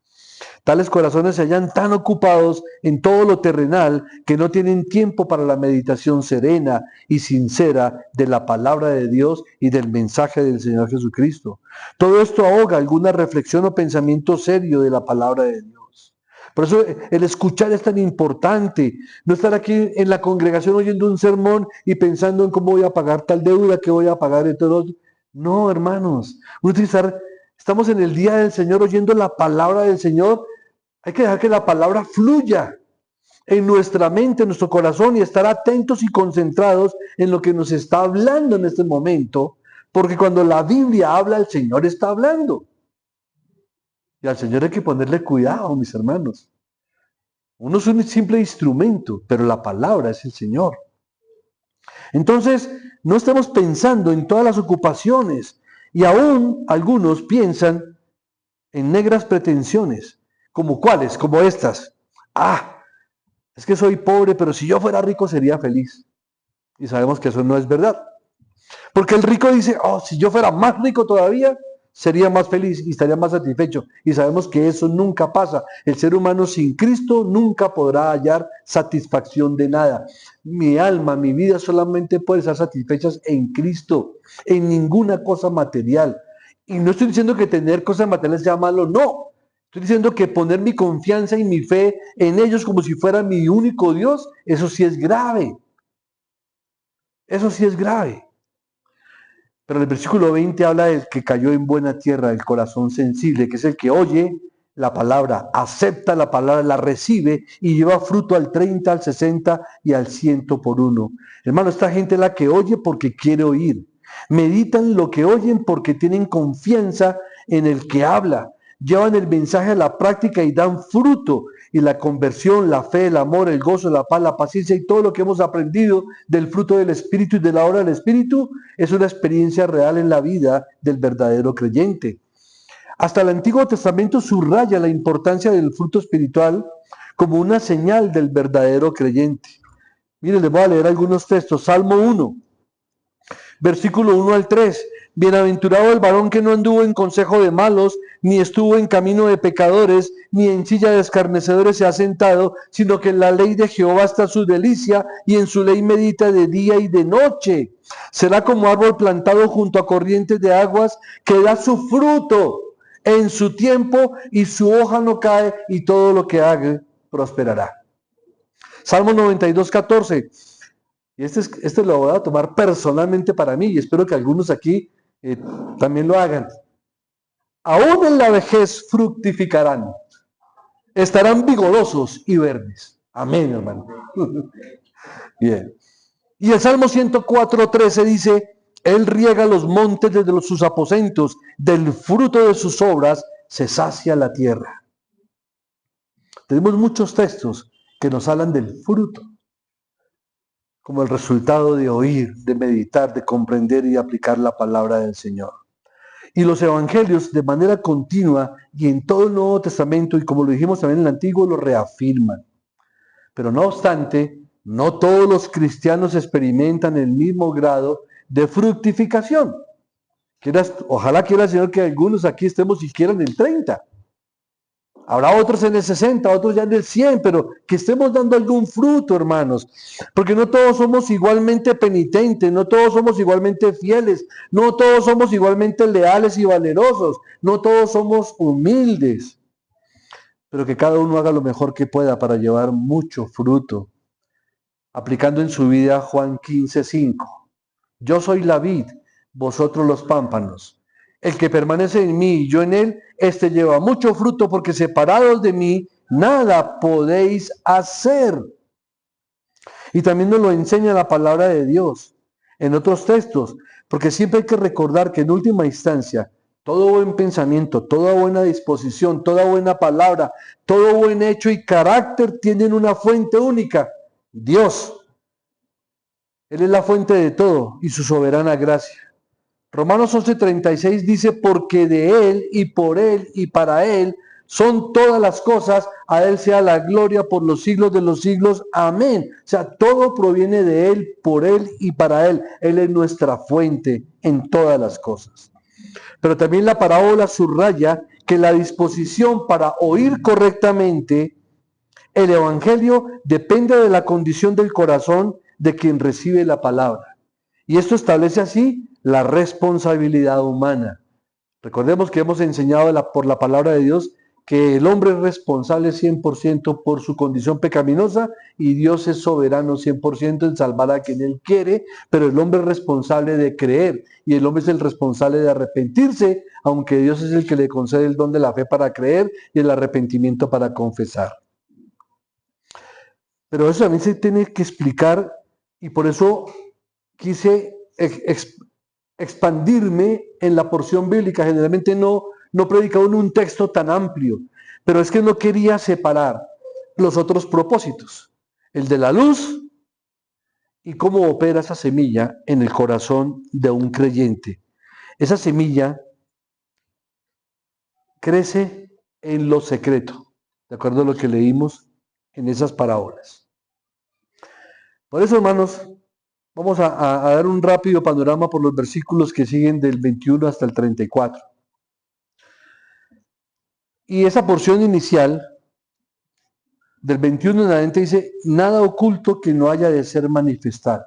[SPEAKER 1] Tales corazones se hallan tan ocupados en todo lo terrenal que no tienen tiempo para la meditación serena y sincera de la palabra de Dios y del mensaje del Señor Jesucristo. Todo esto ahoga alguna reflexión o pensamiento serio de la palabra de Dios. Por eso el escuchar es tan importante. No estar aquí en la congregación oyendo un sermón y pensando en cómo voy a pagar tal deuda, qué voy a pagar y todo. No, hermanos. Estamos en el día del Señor oyendo la palabra del Señor. Hay que dejar que la palabra fluya en nuestra mente, en nuestro corazón, y estar atentos y concentrados en lo que nos está hablando en este momento, porque cuando la Biblia habla, el Señor está hablando. Y al Señor hay que ponerle cuidado, mis hermanos. Uno es un simple instrumento, pero la palabra es el Señor. Entonces, no estamos pensando en todas las ocupaciones, y aún algunos piensan en negras pretensiones. ¿Como cuáles? Como estas. Es que soy pobre, pero si yo fuera rico sería feliz. Y sabemos que eso no es verdad. Porque el rico dice, si yo fuera más rico todavía, sería más feliz y estaría más satisfecho. Y sabemos que eso nunca pasa. El ser humano sin Cristo nunca podrá hallar satisfacción de nada. Mi alma, mi vida solamente puede estar satisfechas en Cristo, en ninguna cosa material. Y no estoy diciendo que tener cosas materiales sea malo, no. Estoy diciendo que poner mi confianza y mi fe en ellos como si fuera mi único Dios, eso sí es grave. Eso sí es grave. Pero el versículo 20 habla del que cayó en buena tierra, el corazón sensible, que es el que oye la palabra, acepta la palabra, la recibe y lleva fruto al 30, al 60 y al 100 por uno. Hermano, esta gente es la que oye porque quiere oír. Meditan lo que oyen porque tienen confianza en el que habla. Llevan el mensaje a la práctica y dan fruto. Y la conversión, la fe, el amor, el gozo, la paz, la paciencia y todo lo que hemos aprendido del fruto del Espíritu y de la obra del Espíritu es una experiencia real en la vida del verdadero creyente. Hasta el Antiguo Testamento subraya la importancia del fruto espiritual como una señal del verdadero creyente. Miren, les voy a leer algunos textos. Salmo 1, versículo 1 al 3. Bienaventurado el varón que no anduvo en consejo de malos, ni estuvo en camino de pecadores, ni en silla de escarnecedores se ha sentado, sino que en la ley de Jehová está su delicia, y en su ley medita de día y de noche. Será como árbol plantado junto a corrientes de aguas, que da su fruto en su tiempo, y su hoja no cae, y todo lo que haga prosperará. Salmo 92, 14. Y este lo voy a tomar personalmente para mí y espero que algunos aquí también lo hagan. Aún en la vejez fructificarán, estarán vigorosos y verdes. Amén, hermano. Bien. Y el Salmo 104:13 dice, Él riega los montes desde sus aposentos, del fruto de sus obras se sacia la tierra. Tenemos muchos textos que nos hablan del fruto, como el resultado de oír, de meditar, de comprender y de aplicar la palabra del Señor. Y los evangelios de manera continua y en todo el Nuevo Testamento, y como lo dijimos también en el Antiguo, lo reafirman. Pero no obstante, no todos los cristianos experimentan el mismo grado de fructificación. Ojalá quiera el Señor que algunos aquí estemos siquiera en el 30. Habrá otros en el 60, otros ya en el 100, pero que estemos dando algún fruto, hermanos. Porque no todos somos igualmente penitentes, no todos somos igualmente fieles, no todos somos igualmente leales y valerosos, no todos somos humildes. Pero que cada uno haga lo mejor que pueda para llevar mucho fruto. Aplicando en su vida Juan 15:5. Yo soy la vid, vosotros los pámpanos. El que permanece en mí y yo en él, este lleva mucho fruto, porque separados de mí, nada podéis hacer. Y también nos lo enseña la palabra de Dios en otros textos, porque siempre hay que recordar que en última instancia, todo buen pensamiento, toda buena disposición, toda buena palabra, todo buen hecho y carácter tienen una fuente única, Dios. Él es la fuente de todo y su soberana gracia. Romanos 11:36 dice, porque de Él y por Él y para Él son todas las cosas, a Él sea la gloria por los siglos de los siglos. Amén. O sea, todo proviene de Él, por Él y para Él. Él es nuestra fuente en todas las cosas. Pero también la parábola subraya que la disposición para oír correctamente el Evangelio depende de la condición del corazón de quien recibe la palabra. Y esto establece así la responsabilidad humana. Recordemos que hemos enseñado por la palabra de Dios que el hombre es responsable 100% por su condición pecaminosa y Dios es soberano 100% en salvar a quien Él quiere, pero el hombre es responsable de creer y el hombre es el responsable de arrepentirse, aunque Dios es el que le concede el don de la fe para creer y el arrepentimiento para confesar. Pero eso también se tiene que explicar y por eso quise expandirme en la porción bíblica. Generalmente no predicaba en un texto tan amplio, pero es que no quería separar los otros propósitos, el de la luz y cómo opera esa semilla en el corazón de un creyente. Esa semilla crece en lo secreto, de acuerdo a lo que leímos en esas parábolas. Por eso, hermanos, vamos a dar un rápido panorama por los versículos que siguen del 21 hasta el 34. Y esa porción inicial, del 21 en adelante, dice, nada oculto que no haya de ser manifestado.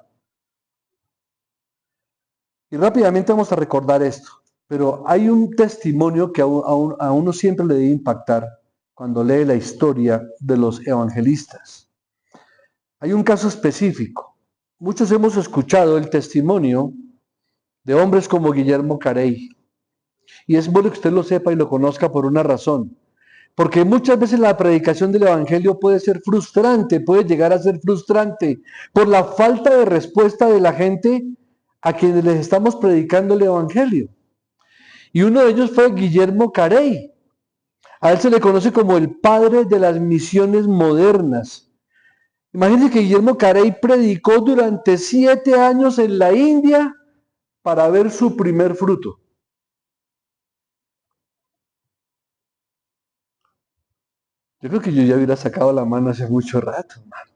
[SPEAKER 1] Y rápidamente vamos a recordar esto, pero hay un testimonio que a uno siempre le debe impactar cuando lee la historia de los evangelistas. Hay un caso específico. Muchos hemos escuchado el testimonio de hombres como Guillermo Carey. Y es bueno que usted lo sepa y lo conozca por una razón. Porque muchas veces la predicación del evangelio puede ser frustrante, puede llegar a ser frustrante por la falta de respuesta de la gente a quienes les estamos predicando el evangelio. Y uno de ellos fue Guillermo Carey. A él se le conoce como el padre de las misiones modernas. Imagínense que Guillermo Carey predicó durante 7 años en la India para ver su primer fruto. Yo creo que yo ya hubiera sacado la mano hace mucho rato, hermano.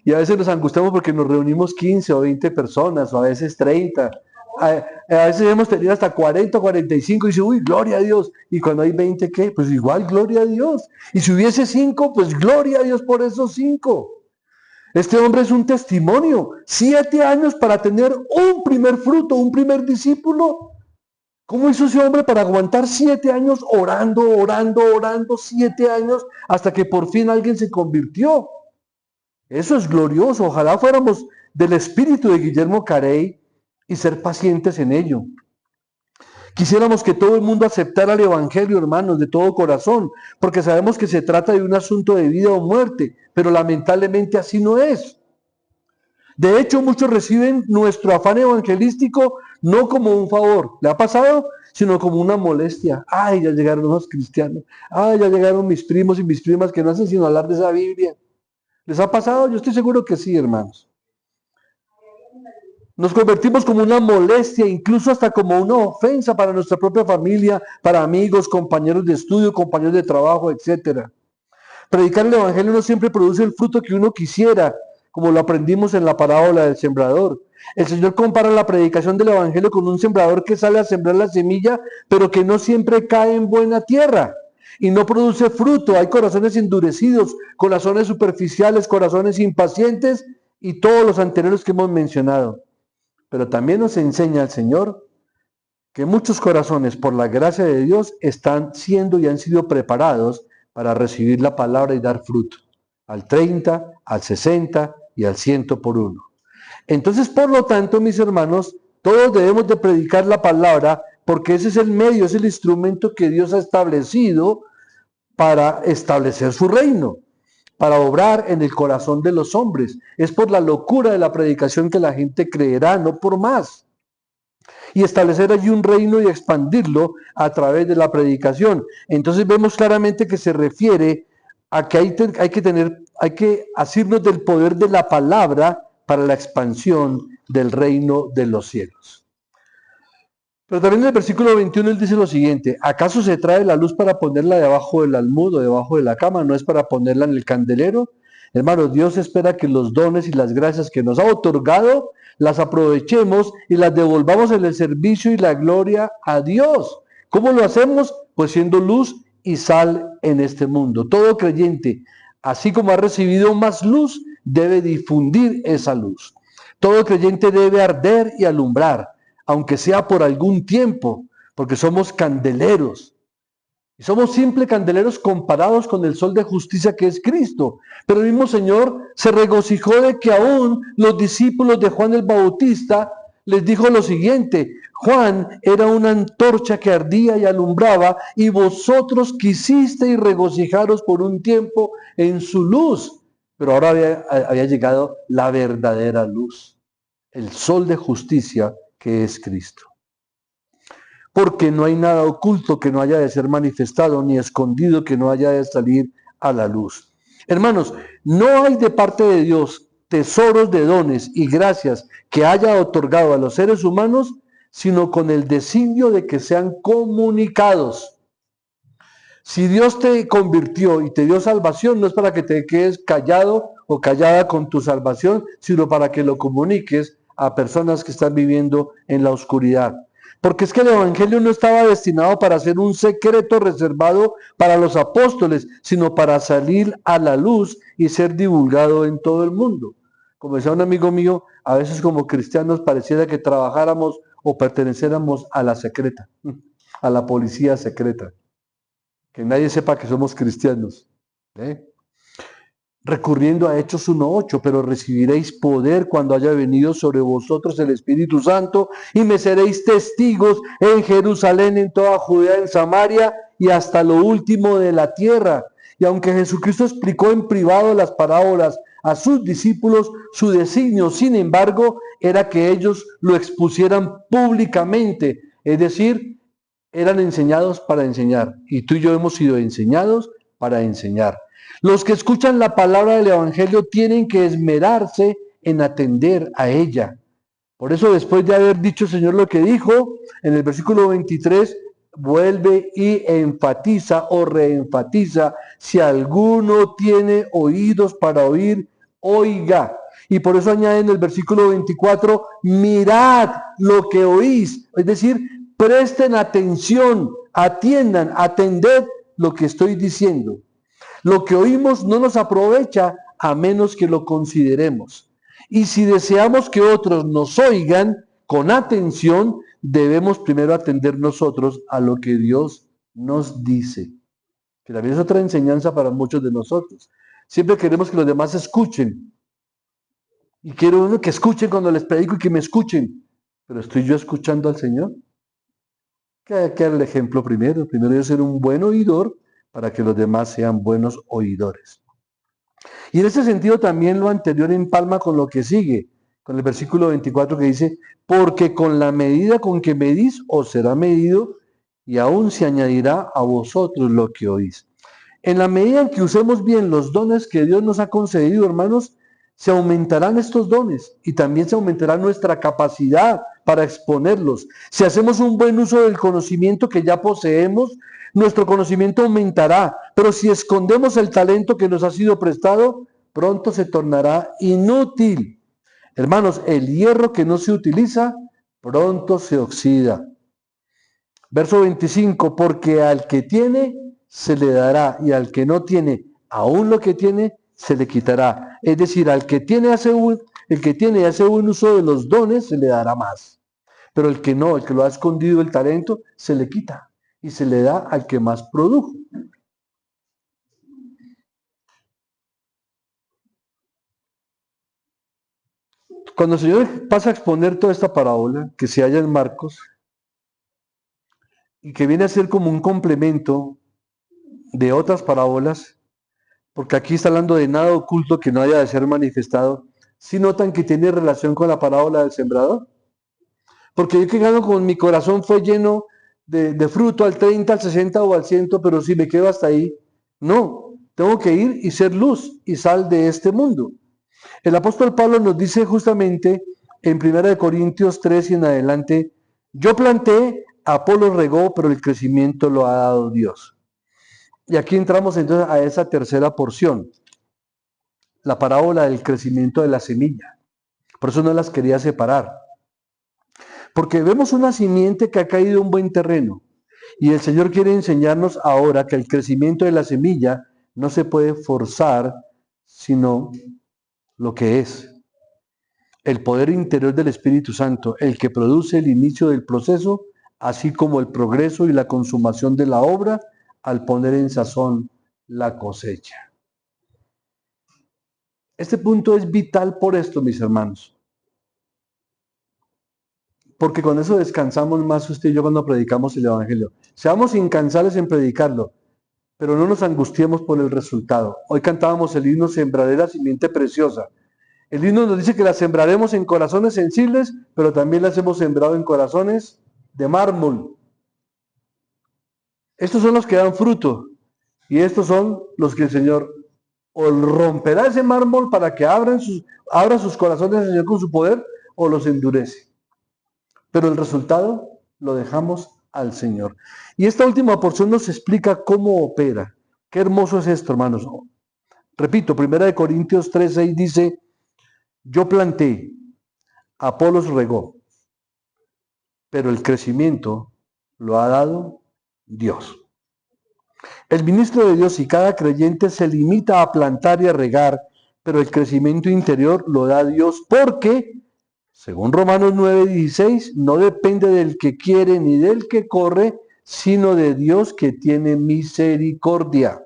[SPEAKER 1] Y a veces nos angustiamos porque nos reunimos 15 o 20 personas, o a veces 30. A veces hemos tenido hasta 40 o 45 y dice, uy, gloria a Dios. Y cuando hay 20, ¿qué? Pues igual, gloria a Dios. Y si hubiese 5, pues gloria a Dios por esos 5. Este hombre es un testimonio. 7 años para tener un primer fruto, un primer discípulo. ¿Cómo hizo ese hombre para aguantar 7 años orando, 7 años, hasta que por fin alguien se convirtió? Eso es glorioso. Ojalá fuéramos del espíritu de Guillermo Carey y ser pacientes en ello. Quisiéramos que todo el mundo aceptara el evangelio, hermanos, de todo corazón, porque sabemos que se trata de un asunto de vida o muerte, pero lamentablemente así no es. De hecho, muchos reciben nuestro afán evangelístico no como un favor, ¿le ha pasado? Sino como una molestia. Ay, ya llegaron los cristianos. Ay, ya llegaron mis primos y mis primas que no hacen sino hablar de esa Biblia. ¿Les ha pasado? Yo estoy seguro que sí, hermanos. Nos convertimos como una molestia, incluso hasta como una ofensa para nuestra propia familia, para amigos, compañeros de estudio, compañeros de trabajo, etc. Predicar el evangelio no siempre produce el fruto que uno quisiera, como lo aprendimos en la parábola del sembrador. El Señor compara la predicación del evangelio con un sembrador que sale a sembrar la semilla, pero que no siempre cae en buena tierra y no produce fruto. Hay corazones endurecidos, corazones superficiales, corazones impacientes y todos los anteriores que hemos mencionado. Pero también nos enseña el Señor que muchos corazones, por la gracia de Dios, están siendo y han sido preparados para recibir la palabra y dar fruto. Al 30, al 60 y al 100 por uno. Entonces, por lo tanto, mis hermanos, todos debemos de predicar la palabra porque ese es el medio, es el instrumento que Dios ha establecido para establecer su reino, para obrar en el corazón de los hombres. Es por la locura de la predicación que la gente creerá, no por más. Y establecer allí un reino y expandirlo a través de la predicación. Entonces vemos claramente que se refiere a que hay que asirnos del poder de la palabra para la expansión del reino de los cielos. Pero también en el versículo 21 él dice lo siguiente: ¿acaso se trae la luz para ponerla debajo del almud o debajo de la cama? ¿No es para ponerla en el candelero? Hermanos, Dios espera que los dones y las gracias que nos ha otorgado las aprovechemos y las devolvamos en el servicio y la gloria a Dios. ¿Cómo lo hacemos? Pues siendo luz y sal en este mundo. Todo creyente, así como ha recibido más luz, debe difundir esa luz. Todo creyente debe arder y alumbrar, aunque sea por algún tiempo, porque somos candeleros. Y somos simples candeleros comparados con el sol de justicia que es Cristo. Pero el mismo Señor se regocijó de que aún los discípulos de Juan el Bautista les dijo lo siguiente: Juan era una antorcha que ardía y alumbraba, y vosotros quisisteis regocijaros por un tiempo en su luz. Pero ahora había llegado la verdadera luz, el sol de justicia que es Cristo. Porque no hay nada oculto que no haya de ser manifestado, ni escondido que no haya de salir a la luz. Hermanos, no hay de parte de Dios tesoros de dones y gracias que haya otorgado a los seres humanos, sino con el designio de que sean comunicados. Si Dios te convirtió y te dio salvación, no es para que te quedes callado o callada con tu salvación, sino para que lo comuniques a personas que están viviendo en la oscuridad. Porque es que el Evangelio no estaba destinado para ser un secreto reservado para los apóstoles, sino para salir a la luz y ser divulgado en todo el mundo. Como decía un amigo mío, a veces como cristianos pareciera que trabajáramos o perteneciéramos a la secreta, a la policía secreta. Que nadie sepa que somos cristianos. Recurriendo a Hechos 1:8, pero recibiréis poder cuando haya venido sobre vosotros el Espíritu Santo, y me seréis testigos en Jerusalén, en toda Judea, en Samaria y hasta lo último de la tierra. Y aunque Jesucristo explicó en privado las parábolas a sus discípulos, su designio, sin embargo, era que ellos lo expusieran públicamente, es decir, eran enseñados para enseñar, y tú y yo hemos sido enseñados para enseñar. Los que escuchan la palabra del Evangelio tienen que esmerarse en atender a ella. Por eso, después de haber dicho el Señor lo que dijo, en el versículo 23, vuelve y enfatiza o reenfatiza: si alguno tiene oídos para oír, oiga. Y por eso añade en el versículo 24, mirad lo que oís. Es decir, presten atención, atiendan, atended lo que estoy diciendo. Lo que oímos no nos aprovecha a menos que lo consideremos. Y si deseamos que otros nos oigan con atención, debemos primero atender nosotros a lo que Dios nos dice. Que también es otra enseñanza para muchos de nosotros. Siempre queremos que los demás escuchen. Y quiero que escuchen cuando les predico y que me escuchen. Pero ¿estoy yo escuchando al Señor? Que hay que dar el ejemplo primero. Primero yo ser un buen oidor para que los demás sean buenos oidores. Y en ese sentido también lo anterior empalma con lo que sigue, con el versículo 24 que dice: porque con la medida con que medís os será medido, y aún se añadirá a vosotros lo que oís. En la medida en que usemos bien los dones que Dios nos ha concedido, hermanos, se aumentarán estos dones y también se aumentará nuestra capacidad para exponerlos. Si hacemos un buen uso del conocimiento que ya poseemos, nuestro conocimiento aumentará, pero si escondemos el talento que nos ha sido prestado, pronto se tornará inútil. Hermanos, el hierro que no se utiliza, pronto se oxida. Verso 25, porque al que tiene, se le dará, y al que no tiene, aún lo que tiene, se le quitará. Es decir, al que tiene el que tiene y hace buen uso de los dones, se le dará más. Pero el que no, el que lo ha escondido el talento, se le quita y se le da al que más produjo. Cuando el Señor pasa a exponer toda esta parábola que se halla en Marcos y que viene a ser como un complemento de otras parábolas, porque aquí está hablando de nada oculto que no haya de ser manifestado, ¿sí notan que tiene relación con la parábola del sembrador? Porque yo que gano con mi corazón fue lleno de fruto al 30, al 60 o al 100, pero si me quedo hasta ahí, no, tengo que ir y ser luz y sal de este mundo. El apóstol Pablo nos dice justamente en 1 Corintios 3 y en adelante, Yo planté, Apolo regó, pero el crecimiento lo ha dado Dios. Y aquí entramos entonces a esa tercera porción, la parábola del crecimiento de la semilla. Por eso no las quería separar. Porque vemos una simiente que ha caído en un buen terreno. Y el Señor quiere enseñarnos ahora que el crecimiento de la semilla no se puede forzar, sino lo que es. El poder interior del Espíritu Santo, el que produce el inicio del proceso, así como el progreso y la consumación de la obra, al poner en sazón la cosecha. Este punto es vital por esto, mis hermanos. Porque con eso descansamos más usted y yo cuando predicamos el Evangelio. Seamos incansables en predicarlo, pero no nos angustiemos por el resultado. Hoy cantábamos el himno Sembradera Simiente Preciosa. El himno nos dice que la sembraremos en corazones sensibles, pero también las hemos sembrado en corazones de mármol. Estos son los que dan fruto, y estos son los que el Señor o romperá ese mármol para que abra sus corazones al Señor con su poder, o los endurece. Pero el resultado lo dejamos al Señor. Y esta última porción nos explica cómo opera. Qué hermoso es esto, hermanos. Repito, 1 Corintios 3:6 dice, yo planté, Apolos regó, pero el crecimiento lo ha dado Dios. El ministro de Dios y cada creyente se limita a plantar y a regar, pero el crecimiento interior lo da Dios porque, según Romanos 9:16, no depende del que quiere ni del que corre, sino de Dios que tiene misericordia.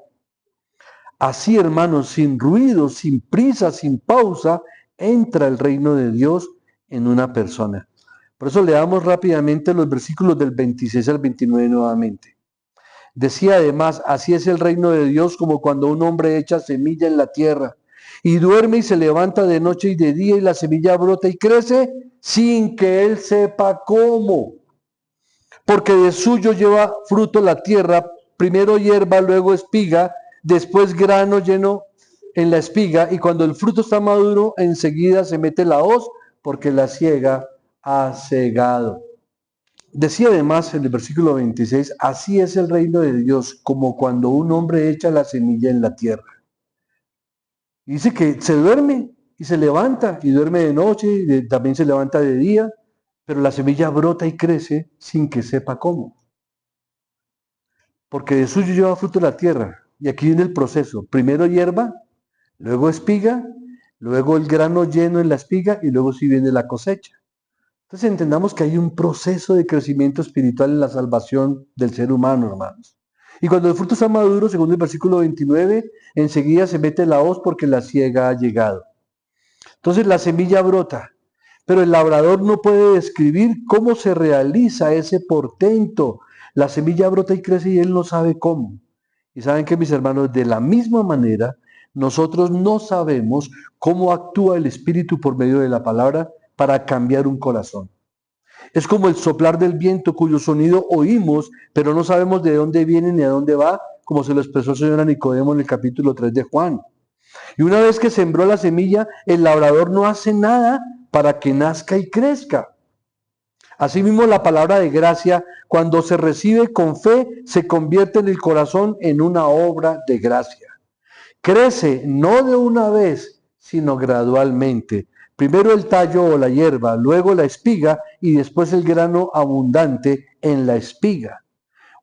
[SPEAKER 1] Así, hermanos, sin ruido, sin prisa, sin pausa, entra el reino de Dios en una persona. Por eso leamos rápidamente los versículos del 26 al 29 nuevamente. Decía además, así es el reino de Dios como cuando un hombre echa semilla en la tierra y duerme y se levanta de noche y de día y la semilla brota y crece sin que él sepa cómo. Porque de suyo lleva fruto la tierra, primero hierba, luego espiga, después grano lleno en la espiga y cuando el fruto está maduro enseguida se mete la hoz porque la siega ha cegado. Decía además en el versículo 26, así es el reino de Dios, como cuando un hombre echa la semilla en la tierra. Y dice que se duerme y se levanta, y duerme de noche, y también se levanta de día, pero la semilla brota y crece sin que sepa cómo. Porque de suyo lleva fruto la tierra. Y aquí viene el proceso. Primero hierba, luego espiga, luego el grano lleno en la espiga, y luego sí viene la cosecha. Entonces entendamos que hay un proceso de crecimiento espiritual en la salvación del ser humano, hermanos. Y cuando el fruto está maduro, según el versículo 29, enseguida se mete la hoz porque la siega ha llegado. Entonces la semilla brota, pero el labrador no puede describir cómo se realiza ese portento. La semilla brota y crece y él no sabe cómo. Y saben que, mis hermanos, de la misma manera, nosotros no sabemos cómo actúa el Espíritu por medio de la palabra para cambiar un corazón. Es como el soplar del viento cuyo sonido oímos, pero no sabemos de dónde viene ni a dónde va, como se lo expresó el Señor a Nicodemo en el capítulo 3 de Juan. Y una vez que sembró la semilla, el labrador no hace nada para que nazca y crezca. Asimismo, la palabra de gracia, cuando se recibe con fe, se convierte en el corazón en una obra de gracia. Crece no de una vez, sino gradualmente. Primero el tallo o la hierba, luego la espiga y después el grano abundante en la espiga.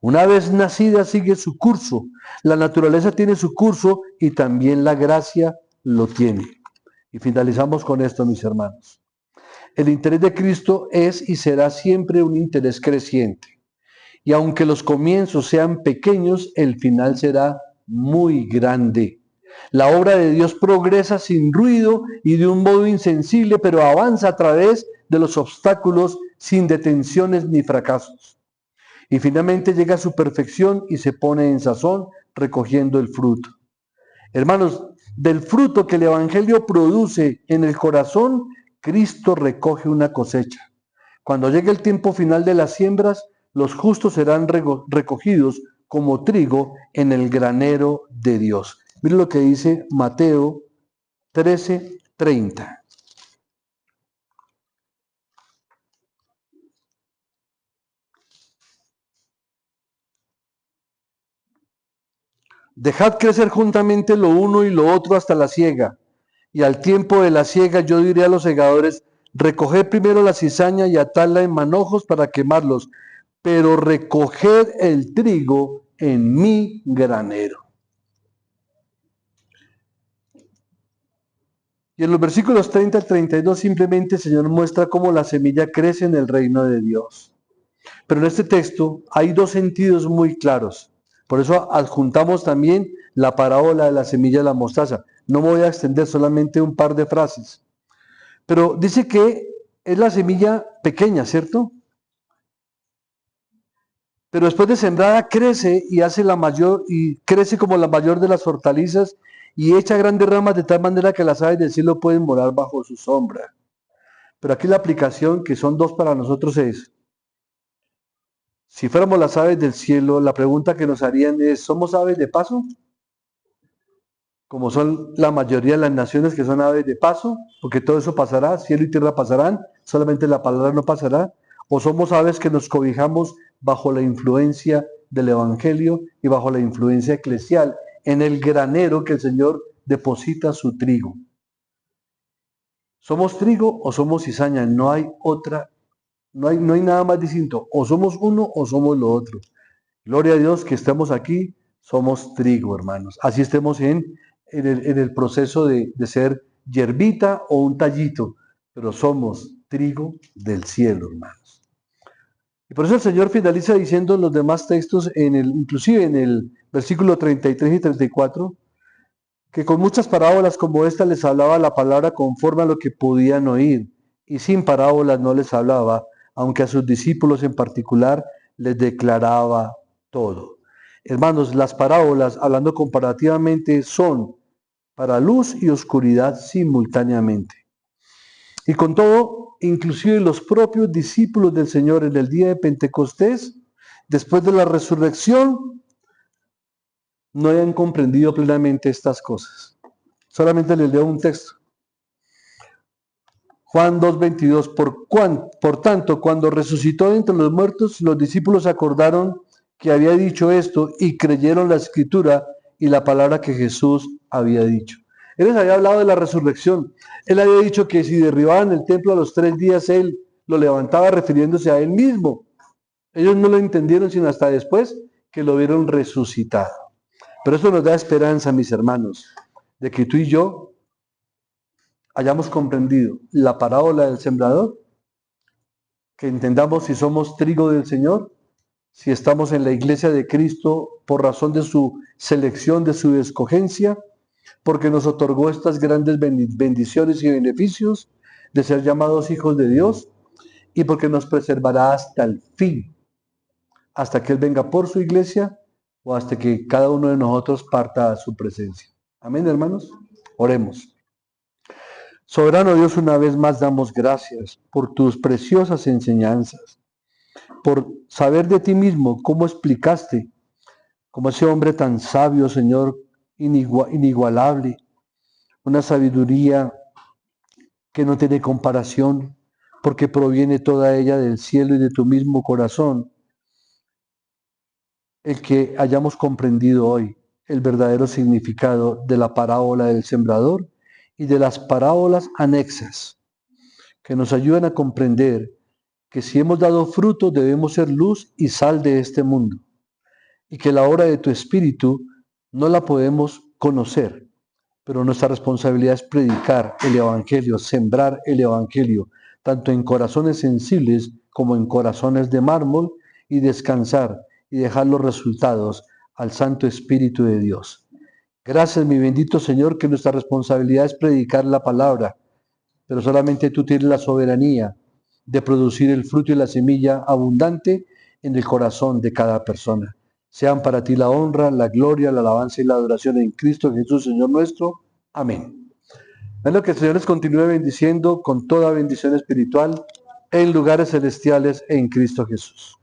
[SPEAKER 1] Una vez nacida sigue su curso. La naturaleza tiene su curso y también la gracia lo tiene. Y finalizamos con esto, mis hermanos. El interés de Cristo es y será siempre un interés creciente. Y aunque los comienzos sean pequeños, el final será muy grande. La obra de Dios progresa sin ruido y de un modo insensible, pero avanza a través de los obstáculos sin detenciones ni fracasos. Y finalmente llega a su perfección y se pone en sazón recogiendo el fruto. Hermanos, del fruto que el Evangelio produce en el corazón, Cristo recoge una cosecha. Cuando llegue el tiempo final de las siembras, los justos serán recogidos como trigo en el granero de Dios. Miren lo que dice Mateo 13:30. Dejad crecer juntamente lo uno y lo otro hasta la siega. Y al tiempo de la siega yo diré a los segadores, recoged primero la cizaña y atadla en manojos para quemarlos, pero recoged el trigo en mi granero. Y en los versículos 30 al 32 simplemente el Señor muestra cómo la semilla crece en el reino de Dios. Pero en este texto hay dos sentidos muy claros. Por eso adjuntamos también la parábola de la semilla de la mostaza. No me voy a extender, solamente un par de frases. Pero dice que es la semilla pequeña, ¿cierto? Pero después de sembrada crece y hace la mayor, y crece como la mayor de las hortalizas y echa grandes ramas de tal manera que las aves del cielo pueden morar bajo su sombra. Pero aquí la aplicación, que son dos para nosotros, es: si fuéramos las aves del cielo, la pregunta que nos harían es: ¿somos aves de paso? Como son la mayoría de las naciones que son aves de paso, porque todo eso pasará, cielo y tierra pasarán, solamente la palabra no pasará. O somos aves que nos cobijamos bajo la influencia del Evangelio y bajo la influencia eclesial, en el granero que el Señor deposita su trigo. ¿Somos trigo o somos cizaña? No hay otra, no hay nada más distinto. O somos uno o somos lo otro. Gloria a Dios que estamos aquí, somos trigo, hermanos. Así estemos en el proceso de ser hierbita o un tallito, pero somos trigo del cielo, hermanos. Y por eso el Señor finaliza diciendo en los demás textos, inclusive en el versículo 33 y 34, que con muchas parábolas como esta les hablaba la palabra conforme a lo que podían oír, y sin parábolas no les hablaba, aunque a sus discípulos en particular les declaraba todo. Hermanos, las parábolas, hablando comparativamente, son para luz y oscuridad simultáneamente. Y con todo, inclusive los propios discípulos del Señor en el día de Pentecostés, después de la resurrección, no hayan comprendido plenamente estas cosas. Solamente les leo un texto. Juan 2:22, por tanto, cuando resucitó de entre los muertos, los discípulos acordaron que había dicho esto y creyeron la escritura y la palabra que Jesús había dicho. Él les había hablado de la resurrección. Él había dicho que si derribaban el templo a los 3 días, él lo levantaba refiriéndose a él mismo. Ellos no lo entendieron sino hasta después que lo vieron resucitado. Pero eso nos da esperanza, mis hermanos, de que tú y yo hayamos comprendido la parábola del sembrador, que entendamos si somos trigo del Señor, si estamos en la iglesia de Cristo por razón de su selección, de su escogencia, porque nos otorgó estas grandes bendiciones y beneficios de ser llamados hijos de Dios, y porque nos preservará hasta el fin, hasta que Él venga por su iglesia o hasta que cada uno de nosotros parta a su presencia. Amén, hermanos. Oremos. Soberano Dios, una vez más damos gracias por tus preciosas enseñanzas, por saber de ti mismo cómo explicaste, como ese hombre tan sabio, Señor, inigualable, una sabiduría que no tiene comparación, porque proviene toda ella del cielo y de tu mismo corazón, el que hayamos comprendido hoy el verdadero significado de la parábola del sembrador y de las parábolas anexas, que nos ayudan a comprender que si hemos dado fruto debemos ser luz y sal de este mundo, y que la obra de tu Espíritu no la podemos conocer, pero nuestra responsabilidad es predicar el Evangelio, sembrar el Evangelio, tanto en corazones sensibles como en corazones de mármol, y descansar y dejar los resultados al Santo Espíritu de Dios. Gracias, mi bendito Señor, que nuestra responsabilidad es predicar la palabra, pero solamente tú tienes la soberanía de producir el fruto y la semilla abundante en el corazón de cada persona. Sean para ti la honra, la gloria, la alabanza y la adoración en Cristo Jesús, Señor nuestro. Amén. Bueno, que el Señor les continúe bendiciendo con toda bendición espiritual en lugares celestiales en Cristo Jesús.